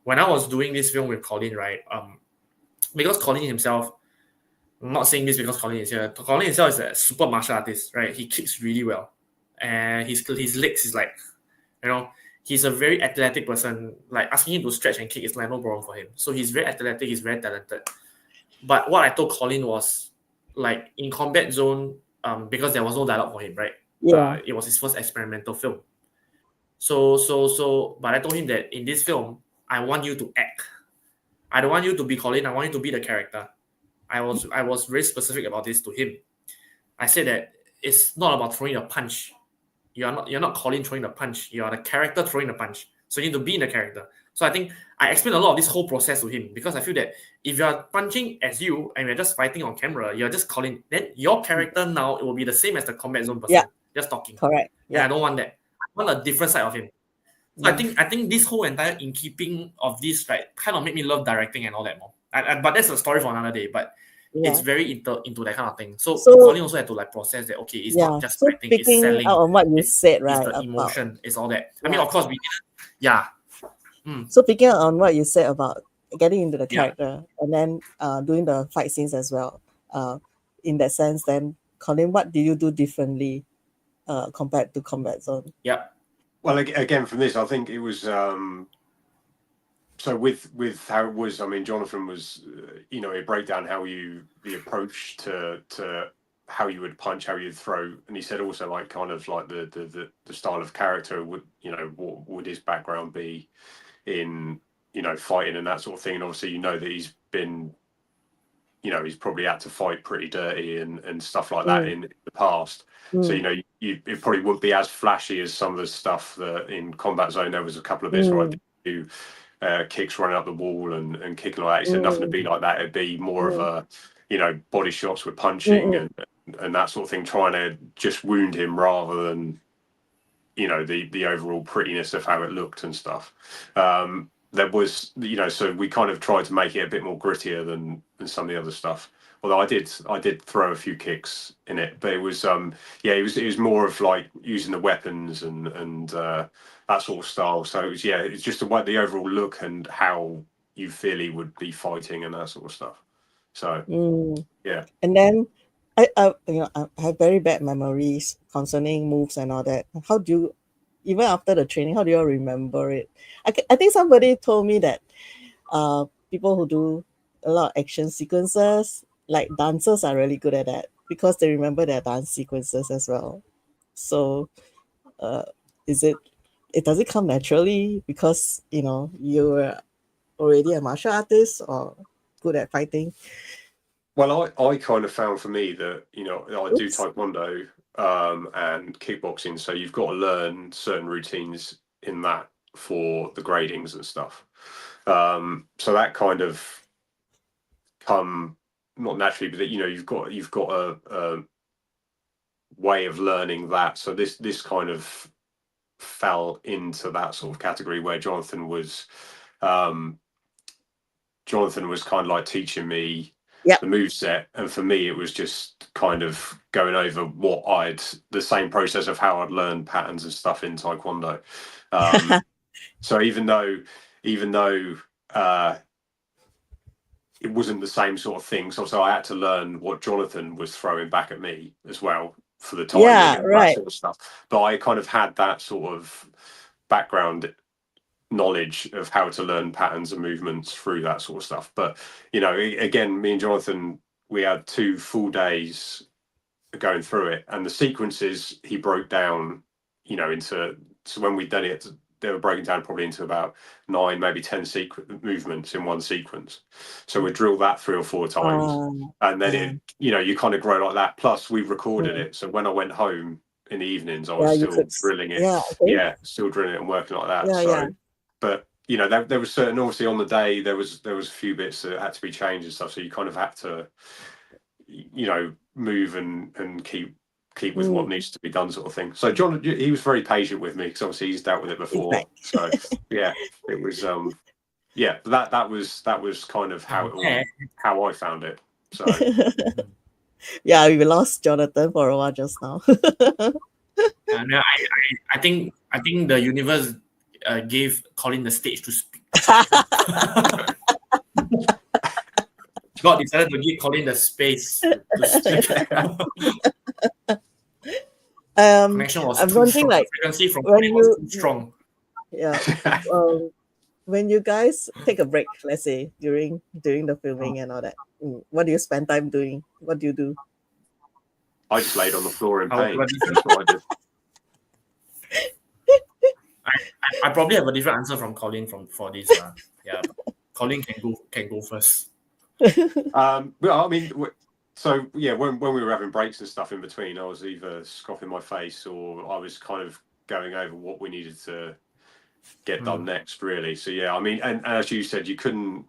when I was doing this film with Colin, right? Because Colin himself, I'm not saying this because Colin is here. Colin himself is a super martial artist, right? He kicks really well, and his legs is like, you know, he's a very athletic person. Like asking him to stretch and kick is like no problem for him. So he's very athletic. He's very talented. But what I told Colin was, like in Combat Zone, because there was no dialogue for him, right? Yeah. It was his first experimental film. But I told him that in this film, I want you to act. I don't want you to be Colin. I want you to be the character. I was very specific about this to him. I said that it's not about throwing a punch. You're not Colin throwing the punch. You are the character throwing the punch. So you need to be in the character. So I think I explained a lot of this whole process to him, because I feel that if you're punching as you and you're just fighting on camera, you're just Colin. Then your character now, it will be the same as the Combat Zone person. Yeah. Just talking. Correct. And I don't want that. I want a different side of him. So I think this whole entire in keeping of this, right, kind of made me love directing and all that more. But that's a story for another day. But it's very into that kind of thing. So Colin also had to like process that. Okay, it's not just writing, it's selling. Out on what you said, right? It's the emotion, it's all that. I mean, of course, we didn't. Yeah. So picking on what you said about getting into the character and then doing the fight scenes as well. In that sense, then Colin, what did you do differently compared to Combat Zone? Yeah. Well, again, from this, I think it was. So with how it was, I mean, Jonathan was, a breakdown the approach to how you would punch, how you'd throw, and he said also like kind of like the style of character would, what would his background be in, fighting and that sort of thing. And obviously, that he's been, he's probably had to fight pretty dirty and stuff like that in the past. So, it probably wouldn't be as flashy as some of the stuff that in Combat Zone. There was a couple of bits where I did do kicks running up the wall and kicking like that. He said nothing to be like that. It'd be more of a, body shots with punching and that sort of thing, trying to just wound him rather than, the overall prettiness of how it looked and stuff. There was, so we kind of tried to make it a bit more grittier than some of the other stuff. Although I did throw a few kicks in it, but it was it was more of like using the weapons and that sort of style. So it's just about the overall look and how you feel he would be fighting and that sort of stuff. So and then I have very bad memories concerning moves and all that. How do you, even after the training, how do you remember it? I think somebody told me that people who do a lot of action sequences, like dancers, are really good at that because they remember their dance sequences as well. So does it come naturally because you were already a martial artist or good at fighting? Well, I kind of found for me that I do taekwondo and kickboxing, so you've got to learn certain routines in that for the gradings and stuff. So that kind of come not naturally, but that you've got a way of learning that. So this kind of fell into that sort of category where Jonathan was kind of like teaching me the moveset, and for me it was just kind of going over the same process of how I'd learned patterns and stuff in taekwondo. So even though it wasn't the same sort of thing, so I had to learn what Jonathan was throwing back at me as well for the timing and that sort of stuff. But I kind of had that sort of background knowledge of how to learn patterns and movements through that sort of stuff. But again, me and Jonathan, we had 2 full days going through it, and the sequences he broke down into, so when we'd done it, they were broken down probably into about 9, maybe 10 movements in one sequence. So we drilled that 3 or 4 times, and then it you kind of grow like that. Plus we recorded it, so when I went home in the evenings, I was still drilling it. Still drilling it and working like that. But there was certain, obviously on the day there was a few bits that had to be changed and stuff, so you kind of had to move and keep with what needs to be done, sort of thing. So John, he was very patient with me because obviously he's dealt with it before. So it was yeah, that was kind of how it all, how I found it. So Yeah, we lost Jonathan for a while just now. No, I think the universe gave Colin the stage to speak. God decided to give Colin the space to speak. Connection was I'm too wondering, strong. like, The frequency from when Colin was you, too strong. yeah, when you guys take a break, let's say during the filming and all that, what do you spend time doing? What do you do? I just laid on the floor in How pain. about you? That's what I did. I probably have a different answer from Colin for this. Yeah, Colin can go first. Well, I mean, so yeah, when we were having breaks and stuff in between, I was either scoffing my face or I was kind of going over what we needed to get done next, really. So yeah, I mean, and as you said, you couldn't.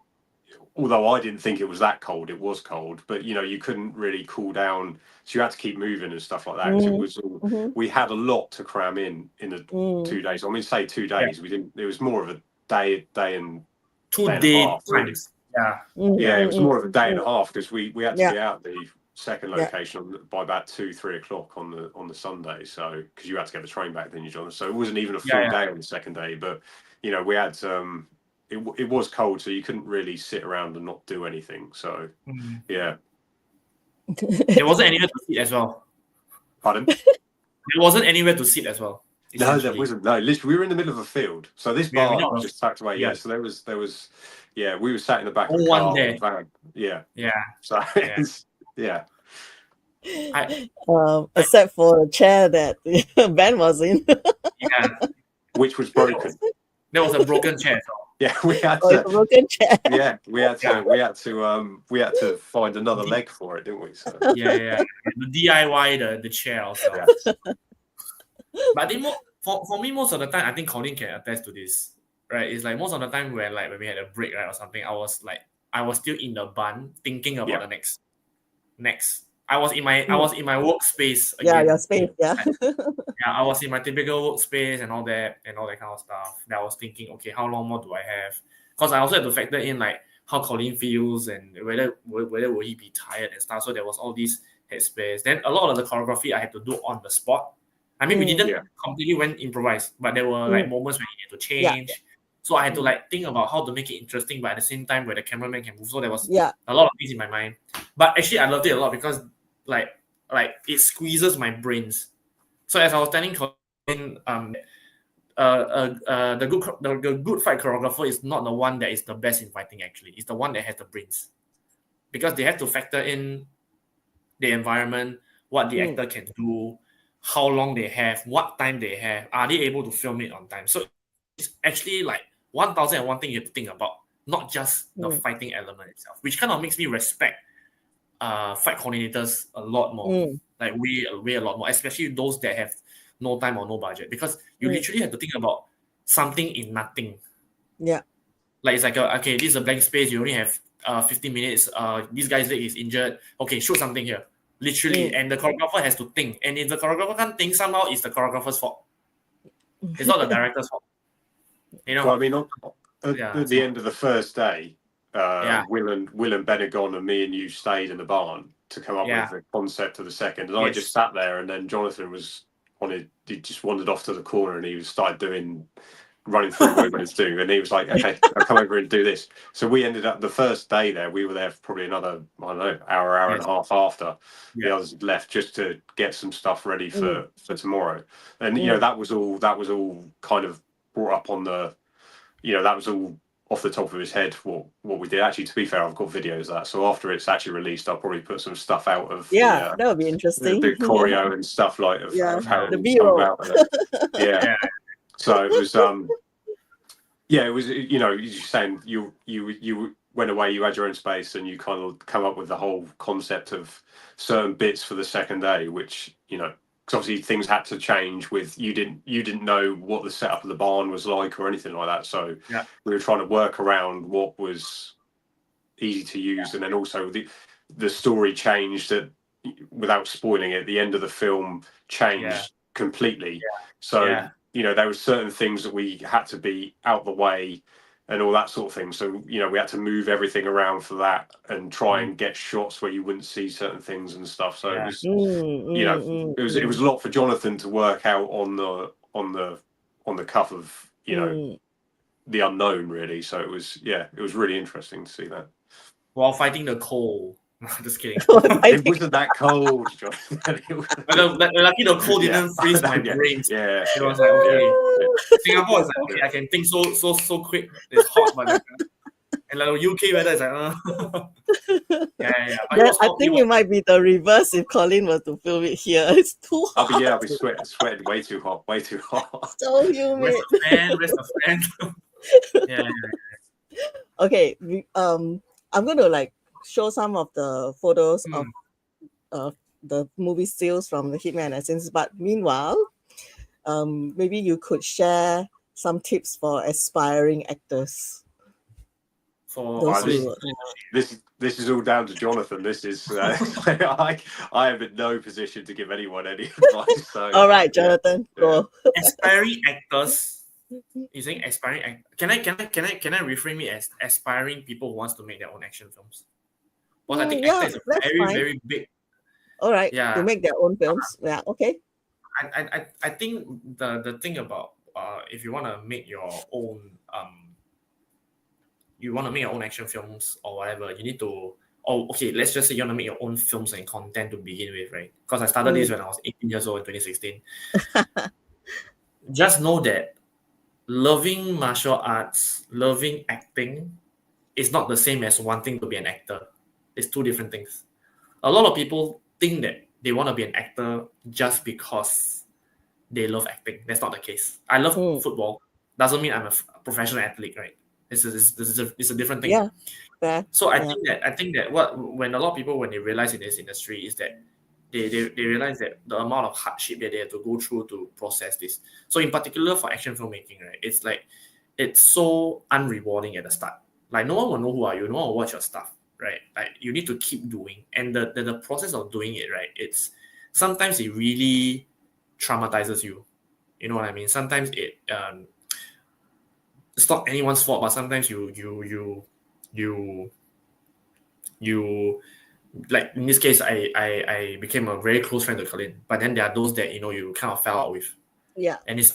Although I didn't think it was that cold, it was cold. But you know, you couldn't really cool down, so you had to keep moving and stuff like that. 'Cause it was all, we had a lot to cram in the 2 days. I mean, say 2 days. We didn't. It was more of a day and 2 day and a day half, really. times. Yeah. Yeah, it was more of a day and a half because we had to Yeah. be out the second location by about 2-3 o'clock on the Sunday. So because you had to get the train back, then you John. So it wasn't even a full day on the second day. But you know, we had it was cold, so you couldn't really sit around and not do anything. So yeah, There wasn't anywhere to sit as well. pardon. There wasn't anywhere to sit as well. No, there wasn't. No, literally, we were in the middle of a field. So this bar was just tucked away. Yeah, so there was. Yeah, we were sat in the back of the car. Day. Van. Yeah. Yeah. So yeah. Except for the chair that Ben was in. Yeah. Which was broken. There was a broken chair. Yeah, we had a broken chair. Yeah, we had to find another leg for it, didn't we? So yeah. The DIY the chair also. Yeah. But I think for me, most of the time, I think Colin can attest to this. Right, it's like most of the time when we had a break, right, or something, I was still in the bun thinking about the next. I was in my workspace again. Yeah, your space. Yeah. I was in my typical workspace and all that kind of stuff. That I was thinking, okay, how long more do I have? Because I also had to factor in like how Colin feels and whether will he be tired and stuff. So there was all these headspace. Then a lot of the choreography I had to do on the spot. I mean, we didn't completely went improvised, but there were like moments when you had to change. Yeah. So I had to like think about how to make it interesting, but at the same time where the cameraman can move. So there was a lot of things in my mind. But actually I loved it a lot because like it squeezes my brains. So as I was telling Colin, the good fight choreographer is not the one that is the best in fighting, actually. It's the one that has the brains. Because they have to factor in the environment, what the actor can do, how long they have, what time they have, are they able to film it on time? So it's actually like 1001 thing you have to think about, not just the fighting element itself, which kind of makes me respect fight coordinators a lot more, like way a lot more, especially those that have no time or no budget, because you literally have to think about something in nothing. Yeah, like it's like okay, this is a blank space. You only have 15 minutes. This guy's leg is injured. Okay, shoot something here, literally, and the choreographer has to think. And if the choreographer can't think, somehow it's the choreographer's fault. It's not the director's fault. You know. Well, I mean, at the end of the first day, Will and Benegon and me and you stayed in the barn to come up with the concept of the second, and I just sat there, and then Jonathan he just wandered off to the corner and he started running through what he was doing, and he was like, okay, I'll come over and do this. So we ended up the first day there, we were there for probably another, I don't know, hour and a half after the others had left, just to get some stuff ready for tomorrow. And you know, that was all kind of brought up on the, you know, that was all off the top of his head what we did. Actually, to be fair, I've got videos of that, so after it's actually released, I'll probably put some stuff out of that would be interesting, the choreo and stuff like of how the it all come about. Yeah. So it was it was, you know, you're saying you went away, you had your own space, and you kind of come up with the whole concept of certain bits for the second day, which, you know, because obviously things had to change with you didn't know what the setup of the barn was like or anything like that. So we were trying to work around what was easy to use, and then also the story changed without spoiling it. The end of the film changed completely. So you know, there were certain things that we had to be out the way and all that sort of thing. So, you know, we had to move everything around for that and try and get shots where you wouldn't see certain things and stuff. So it was, you know, it was a lot for Jonathan to work out on the cuff of, you know, the unknown, really. So it was, yeah, it was really interesting to see that. While fighting the cold. Just kidding. It wasn't that cold, Jonathan. Lucky the cold didn't freeze my brain. Yeah, it was like, okay. Singapore is like, okay, I can think so quick. It's hot, but and like UK weather is like, yeah. But I think it might be the reverse if Colin were to film it here. It's too hot. I'll be sweating way too hot. So humid. Rest of friend. Yeah. Okay, I'm gonna like show some of the photos of the movie stills from the Hitman and Assassin. But meanwhile, maybe you could share some tips for aspiring actors. This is all down to Jonathan. This is I am in no position to give anyone any advice. So, all right, Jonathan, go. Aspiring actors. You saying aspiring? Can I reframe it as aspiring people who wants to make their own action films? Well, I think actor is a very big. All right. Yeah. To make their own films. Yeah. Okay. I think the thing about if you want to make your own action films or whatever, you need to. Oh, okay. Let's just say you want to make your own films and content to begin with, right? Because I started this when I was 18 years old in 2016. Just know that loving martial arts, loving acting, is not the same as wanting to be an actor. It's two different things. A lot of people think that they want to be an actor just because they love acting. That's not the case. I love football. Doesn't mean I'm a professional athlete, right? It's a different thing. Yeah. Fair. So I think that when a lot of people, when they realize in this industry, is that they realize that the amount of hardship that they have to go through to process this. So in particular for action filmmaking, right, it's like it's so unrewarding at the start. Like no one will know who are you, no one will watch your stuff, right? Like you need to keep doing, and the process of doing it, right? It's sometimes it really traumatizes you. You know what I mean? Sometimes it's not anyone's fault, but sometimes you like in this case, I became a very close friend to Colin, but then there are those that you kind of fell out with. Yeah. And it's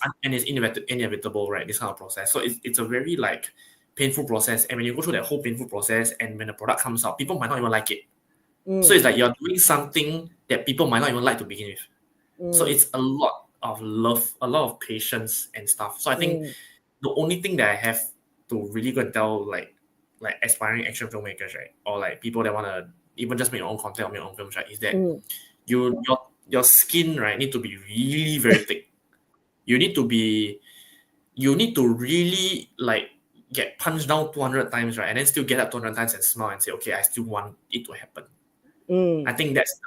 inevitable, right? This kind of process. So it's a very like painful process, and when you go through that whole painful process, and when the product comes out, people might not even like it. So it's like you're doing something that people might not even like to begin with. So it's a lot of love, a lot of patience and stuff. So I think the only thing that I have to really go and tell like aspiring action filmmakers, right, or like people that want to even just make your own content or make your own films, right, is that your skin, right, need to be really very thick. You need to really like get punched down 200 times, right, and then still get up 200 times and smile and say, okay, I still want it to happen. I think that's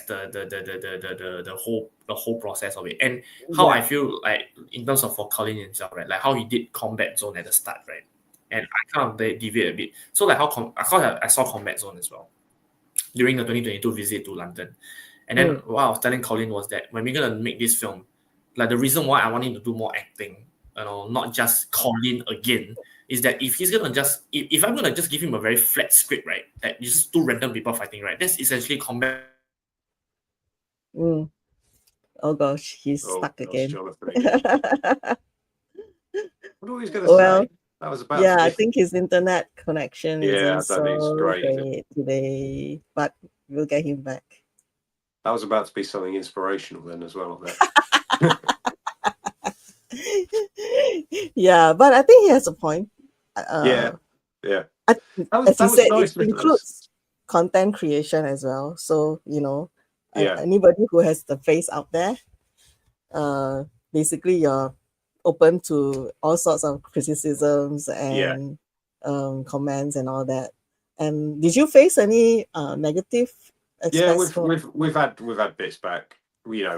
the whole process of it, and how I feel like in terms of for Colin himself, right, like how he did Combat Zone at the start, right, and I kind of deviate a bit. So like I saw Combat Zone as well during the 2022 visit to London, and then what I was telling Colin was that when we're gonna make this film, like the reason why I want him to do more acting, not just Colin again, is that if he's gonna if I'm gonna just give him a very flat script, right, that just two random people fighting, right, that's essentially combat. Oh gosh, he's stuck again. What are we going to say? That was about. Yeah, I think his internet connection isn't so great today, but we'll get him back. That was about to be something inspirational then as well. Yeah, but I think he has a point. Yeah. As he said, nice, it includes content creation as well. So anybody who has the face out there, basically you're open to all sorts of criticisms and comments and all that. And did you face any negative aspects? Yeah, we've had bits back.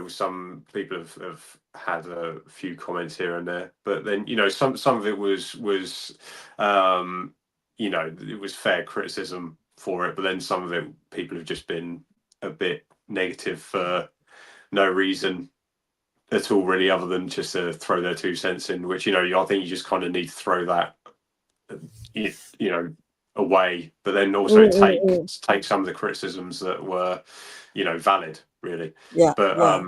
Some people have had a few comments here and there, but then some of it was it was fair criticism for it, but then some of it people have just been a bit negative for no reason at all, really, other than just to throw their 2 cents in, which I think you just kind of need to throw that you know, away, but then also take some of the criticisms that were, you know, valid, really. Yeah. But yeah.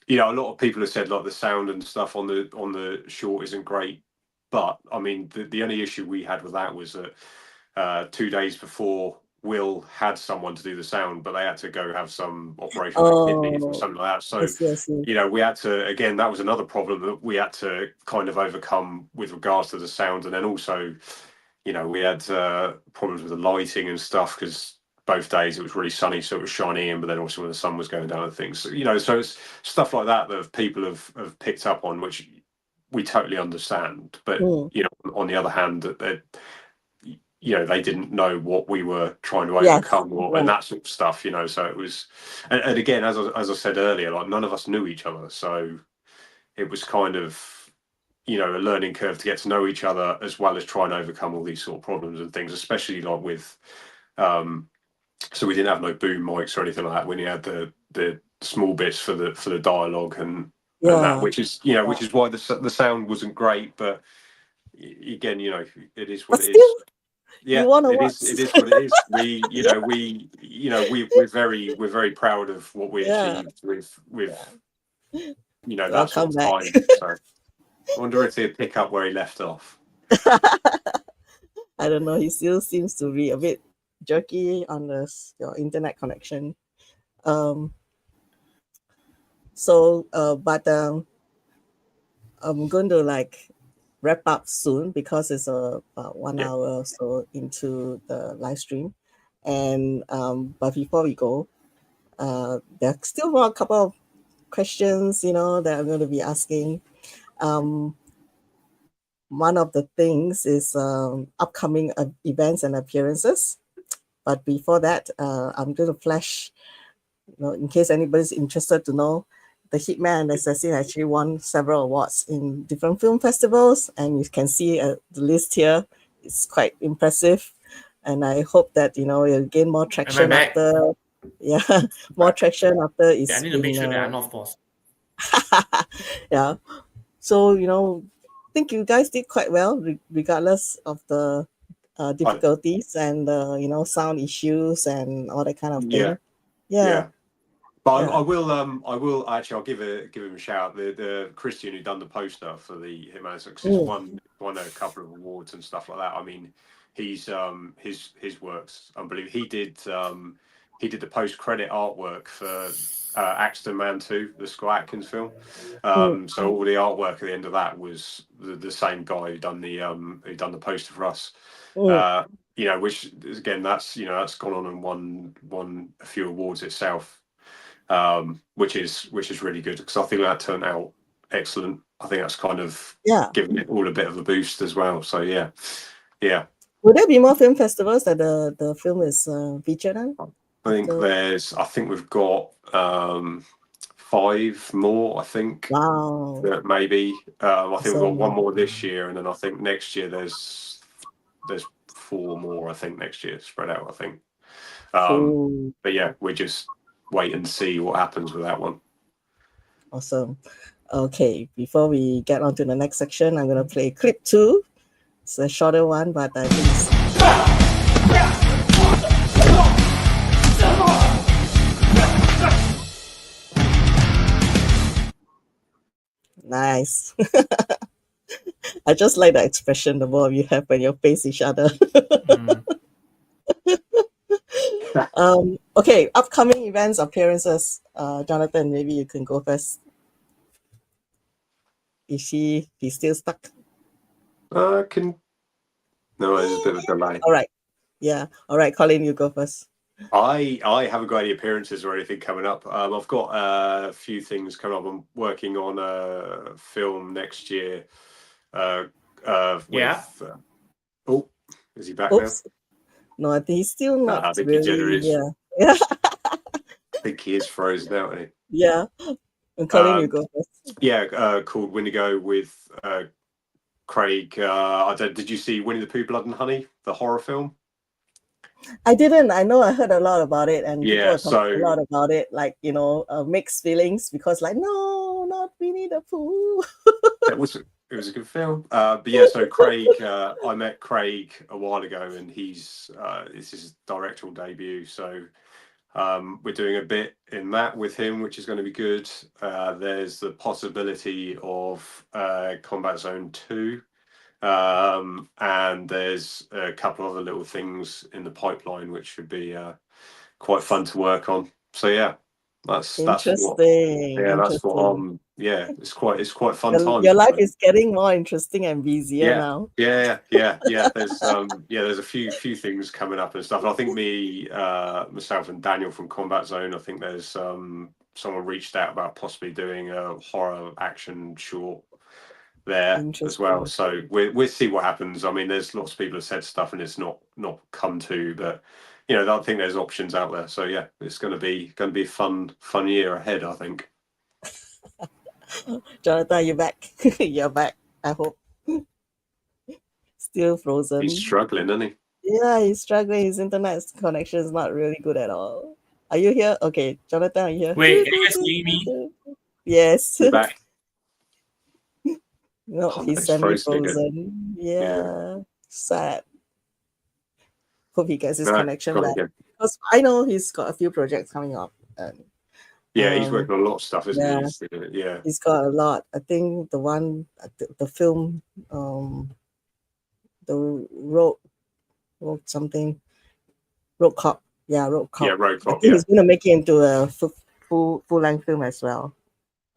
you know, a lot of people have said like the sound and stuff on the short isn't great. But I mean, the only issue we had with that was that 2 days before, Will had someone to do the sound, but they had to go have some operation on their kidneys or something like that. So, I see. you know, we had to, again, that was another problem that we had to kind of overcome with regards to the sound. And then also, you know, we had problems with the lighting and stuff because both days it was really sunny, so it was shining in, but then also when the sun was going down and things. So, you know, so it's stuff like that people have picked up on, which we totally understand. But, you know, on the other hand, that you know, they didn't know what we were trying to overcome and that sort of stuff, you know. So it was, and again, as I said earlier, like none of us knew each other, so it was kind of, you know, a learning curve to get to know each other as well as try and overcome all these sort of problems and things, especially like with, so we didn't have no boom mics or anything like that. We only had the small bits for the dialogue and that, which is, you know, which is why the sound wasn't great, but again, you know, it is what it is. Yeah, it is what it is. We're very proud of what we achieved with you know, that sort of time. So I wonder if he'll pick up where he left off. I don't know. He still seems to be a bit jerky on your internet connection. But I'm going to like wrap up soon because it's about 1 hour or so into the live stream. And but before we go, there are still a couple of questions, you know, that I'm going to be asking. One of the things is upcoming events and appearances. But before that, I'm going to flash, you know, in case anybody's interested to know, the Hitman and the Assassin actually won several awards in different film festivals, and you can see the list here. It's quite impressive, and I hope that, you know, you'll gain more traction after. Yeah, more traction after it's I need to make sure that I'm not paused. Yeah, so, you know, I think you guys did quite well regardless of the difficulties and you know, sound issues and all that kind of thing. Yeah. But I will actually, I'll give him a shout. The Christian who done the poster for the Hitman, because he's won a couple of awards and stuff like that. I mean, he's his work's unbelievable. He did the post credit artwork for Axtell Man 2, the Scott Atkins film. So all the artwork at the end of that was the same guy who done the poster for us. You know, which again, that's gone on and won a few awards itself. Which is really good, because I think that turned out excellent. I think that's kind of giving it all a bit of a boost as well. So yeah. Will there be more film festivals that the film is featured on? I think we've got 5 more. I think. Wow. Maybe. I think we've got 1 more this year, and then I think next year there's 4 more. I think next year spread out. I think. But yeah, we're just wait and see what happens with that one. Awesome. Okay, before we get on to the next section, I'm going to play clip 2. It's a shorter one, but I think it's nice. I just like the expression the both of you have when you face each other. Okay, upcoming events, appearances. Jonathan, maybe you can go first. Is he's still stuck? No, there's a bit of a delay. All right. Yeah. All right, Colin, you go first. I haven't got any appearances or anything coming up. I've got a few things coming up. I'm working on a film next year. Is he back now? No, I think he's still not. I think really, he yeah. I think he is frozen out. Isn't he? Yeah. And Colin, you go first. Yeah, called Windigo with Craig. Did you see Winnie the Pooh, Blood and Honey, the horror film? I didn't. I know I heard a lot about it, and people are talking a lot about it, like, you know, mixed feelings, because like, no, not Winnie the Pooh. It was a good film. But yeah, so Craig, I met Craig a while ago, and he's it's his directorial debut. So we're doing a bit in that with him, which is going to be good. There's the possibility of Combat Zone 2. And there's a couple of other little things in the pipeline which should be quite fun to work on. So yeah, that's what it's quite fun times. Your life is getting more interesting and busier now. Yeah. There's there's a few things coming up and stuff. And I think myself and Daniel from Combat Zone, I think there's someone reached out about possibly doing a horror action short there as well. So we'll see what happens. I mean, there's lots of people have said stuff and it's not come to, but you know, I think there's options out there. So yeah, it's going to be a fun year ahead, I think. Jonathan, are you back? You're back, I hope. Still frozen. He's struggling, isn't he? Yeah, he's struggling. His internet connection is not really good at all. Are you here? Okay, Jonathan, are you here? Wait, can you guys hear me? Yes. You're back. No, he's semi-frozen. Yeah, sad. Hope he gets his connection back. Because I know he's got a few projects coming up. And, he's working on a lot of stuff, isn't he? Yeah. He's got a lot. I think the one, the film, the Road Cop. Yeah, Road Cop. Yeah, Road Cop. I think he's going to make it into a full-length film as well.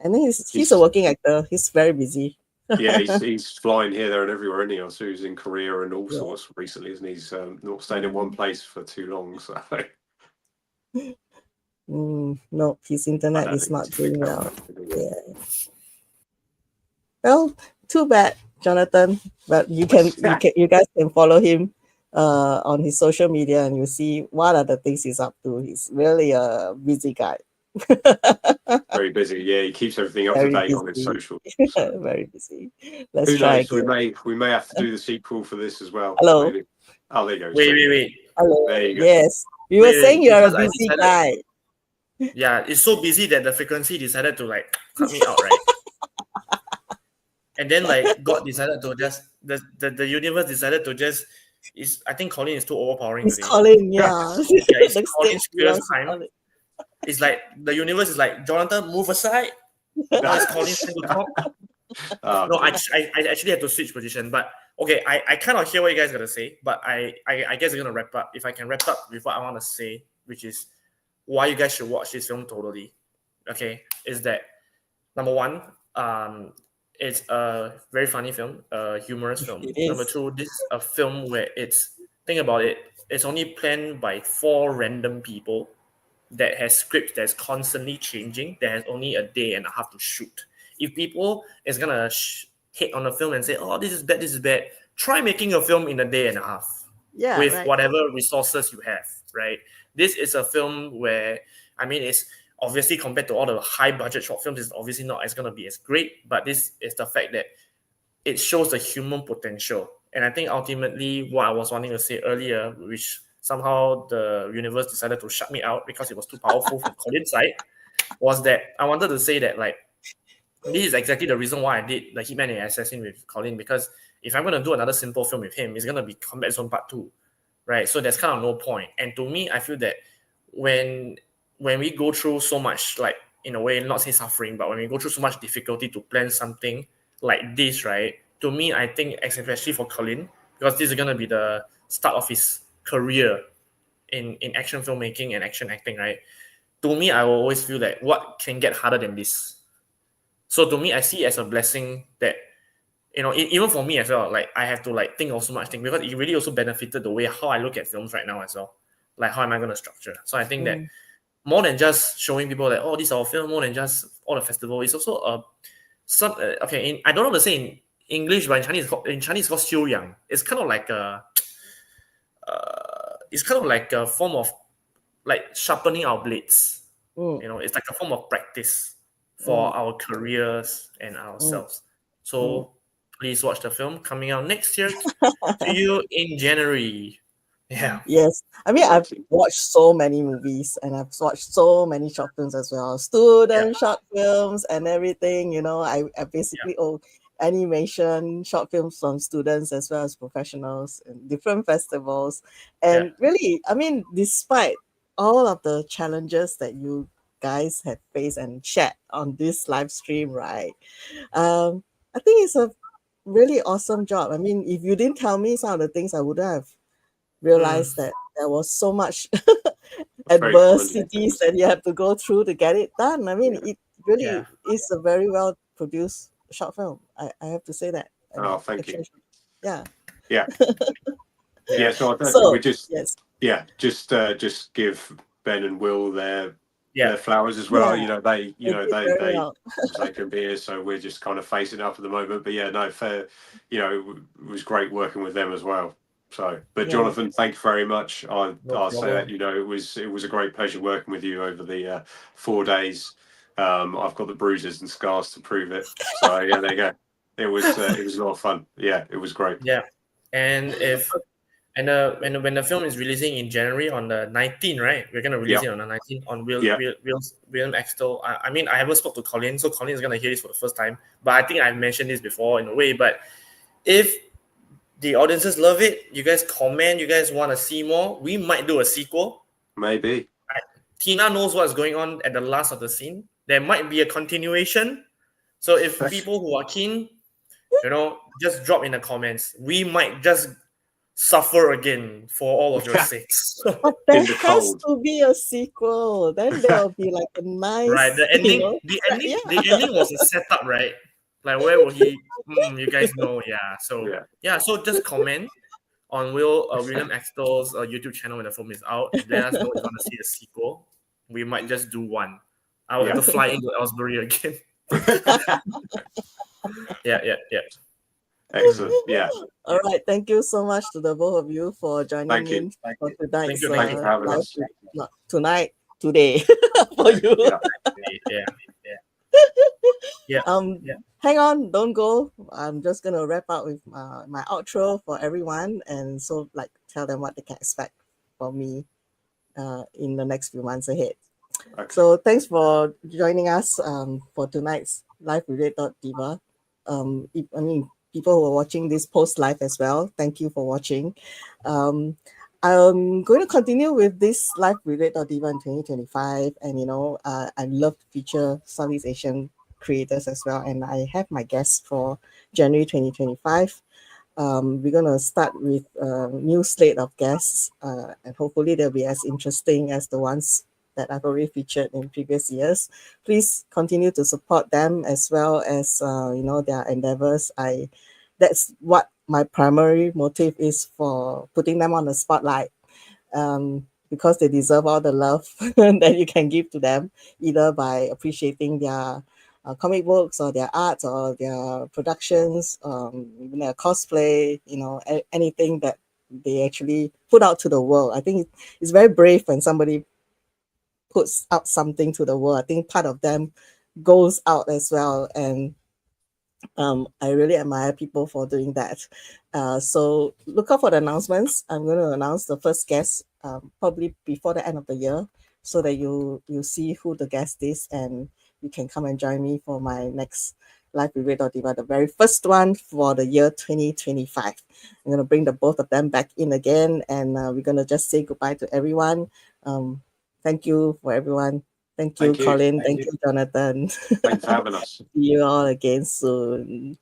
And then he's a working actor. He's very busy. Yeah, he's flying here, there, and everywhere, isn't he? So he's in Korea and all sorts recently, isn't he? He's not staying in one place for too long. So no, his internet is not doing well. Yeah. Well, too bad, Jonathan. But you guys can follow him on his social media, and you see what are the things he's up to. He's really a busy guy. Very busy. Yeah, he keeps everything up to date on his social. So. Very busy. Let's Who try knows? We may have to do the sequel for this as well. Hello. Maybe. Oh, there you go. Wait. Hello. There you go. Yes, we were saying you're a busy guy. Yeah, it's so busy that the frequency decided to like cut me out, right? And then like God decided to just the universe decided to just. I think Colin is too overpowering. It's Colin, yeah. It's Colin's Square's time. It's like the universe is like, Jonathan, move aside. Now it's Colin's time to talk. No, I actually had to switch position. But okay, I kind of hear what you guys gotta say, but I guess I'm gonna wrap up. If I can wrap up with what I want to say, which is why you guys should watch this film totally. Okay, is that number one, it's a very funny film, a humorous film. Number two, this is a film where think about it, it's only planned by 4 random people that has scripts that's constantly changing, that has only a day and a half to shoot. If people is gonna hate on the film and say, oh, this is bad, try making a film in a day and a half with whatever resources you have, right? This is a film where, I mean, it's obviously compared to all the high budget short films, it's obviously not as gonna be as great, but this is the fact that it shows the human potential. And I think ultimately what I was wanting to say earlier, which somehow the universe decided to shut me out because it was too powerful from Colin's side, was that I wanted to say that like this is exactly the reason why I did the Hitman and the Assassin with Colin, because if I'm going to do another simple film with him, it's going to be Combat Zone Part 2, right? So there's kind of no point. And to me, I feel that when we go through so much, like in a way, not say suffering, but when we go through so much difficulty to plan something like this, right? To me, I think especially for Colin, because this is going to be the start of his career in action filmmaking and action acting, right? To me, I will always feel that what can get harder than this? So to me, I see it as a blessing that, you know, even for me as well, like I have to like think of so much things, because it really also benefited the way how I look at films right now as well. Like how am I going to structure? So I think that more than just showing people that, oh, this is our film, more than just all the festival, it's also I don't know how to say in English, but in Chinese it's called xiu yang. It's kind of like a form of like sharpening our blades. You know, it's like a form of practice for our careers and ourselves. So please watch the film coming out next year to you in January. Yeah. Yes. I mean, I've watched so many movies and I've watched so many short films as well. Student short films and everything, you know, I basically animation, short films from students as well as professionals in different festivals. And really, I mean, despite all of the challenges that you guys have faced and shared on this live stream, right? I think it's a really awesome job. I mean, if you didn't tell me some of the things, I wouldn't have realized that there was so much adversities that you have to go through to get it done. I mean, it really is a very well produced short film. I have to say that. Oh, thank you. Yeah. Yeah. Yeah. So we just just give Ben and Will their flowers as well. Yeah. They can be here, so we're just kind of facing up at the moment. But fair. It was great working with them as well. So, but Jonathan, thank you very much. I'll say that it was a great pleasure working with you over the 4 days. I've got the bruises and scars to prove it. So there you go. It was a lot of fun. Yeah, it was great. Yeah, and when the film is releasing in January on the 19th, right? We're gonna release it on the 19th on Will Axtell. I mean, I haven't spoke to Colin, so Colin is gonna hear this for the first time. But I think I've mentioned this before in a way. But if the audiences love it, you guys comment, you guys want to see more, we might do a sequel. Maybe. Tina knows what's going on at the last of the scene. There might be a continuation. So if people who are keen, just drop in the comments. We might just suffer again for all of your sakes. But there has to be a sequel. Then there'll be like a nice the ending. The ending was a setup, right? Like where will he? You guys know, So so just comment on William Axtell's YouTube channel when the film is out. Let us know if you want to see the sequel. We might just do one. I will have to fly into Ellsbury again. Excellent. Yeah. All right. Thank you so much to the both of you for joining in for tonight's Thank you for having us. Today for you. Hang on, don't go. I'm just gonna wrap up with my outro for everyone, and so tell them what they can expect from me in the next few months ahead. Okay. So thanks for joining us for tonight's live with Dot Diva. People who are watching this post live as well, thank you for watching. I'm going to continue with this live with Dot Diva in 2025, and I love to feature Southeast Asian creators as well, and I have my guests for January 2025. We're going to start with a new slate of guests, and hopefully they'll be as interesting as the ones that I've already featured in previous years. Please continue to support them as well as their endeavors. That's what my primary motive is for putting them on the spotlight, because they deserve all the love that you can give to them, either by appreciating their comic books or their art or their productions, even their cosplay, anything that they actually put out to the world. I think it's very brave when somebody puts out something to the world. I think part of them goes out as well, and I really admire people for doing that. So look out for the announcements. I'm going to announce the first guest probably before the end of the year, so that you see who the guest is, and you can come and join me for my next live with Dot Diva, the very first one for the year 2025. I'm going to bring the both of them back in again, and we're going to just say goodbye to everyone. Thank you for everyone. Thank you, Colin. Thank you, Jonathan. Thanks for having us. See you all again soon.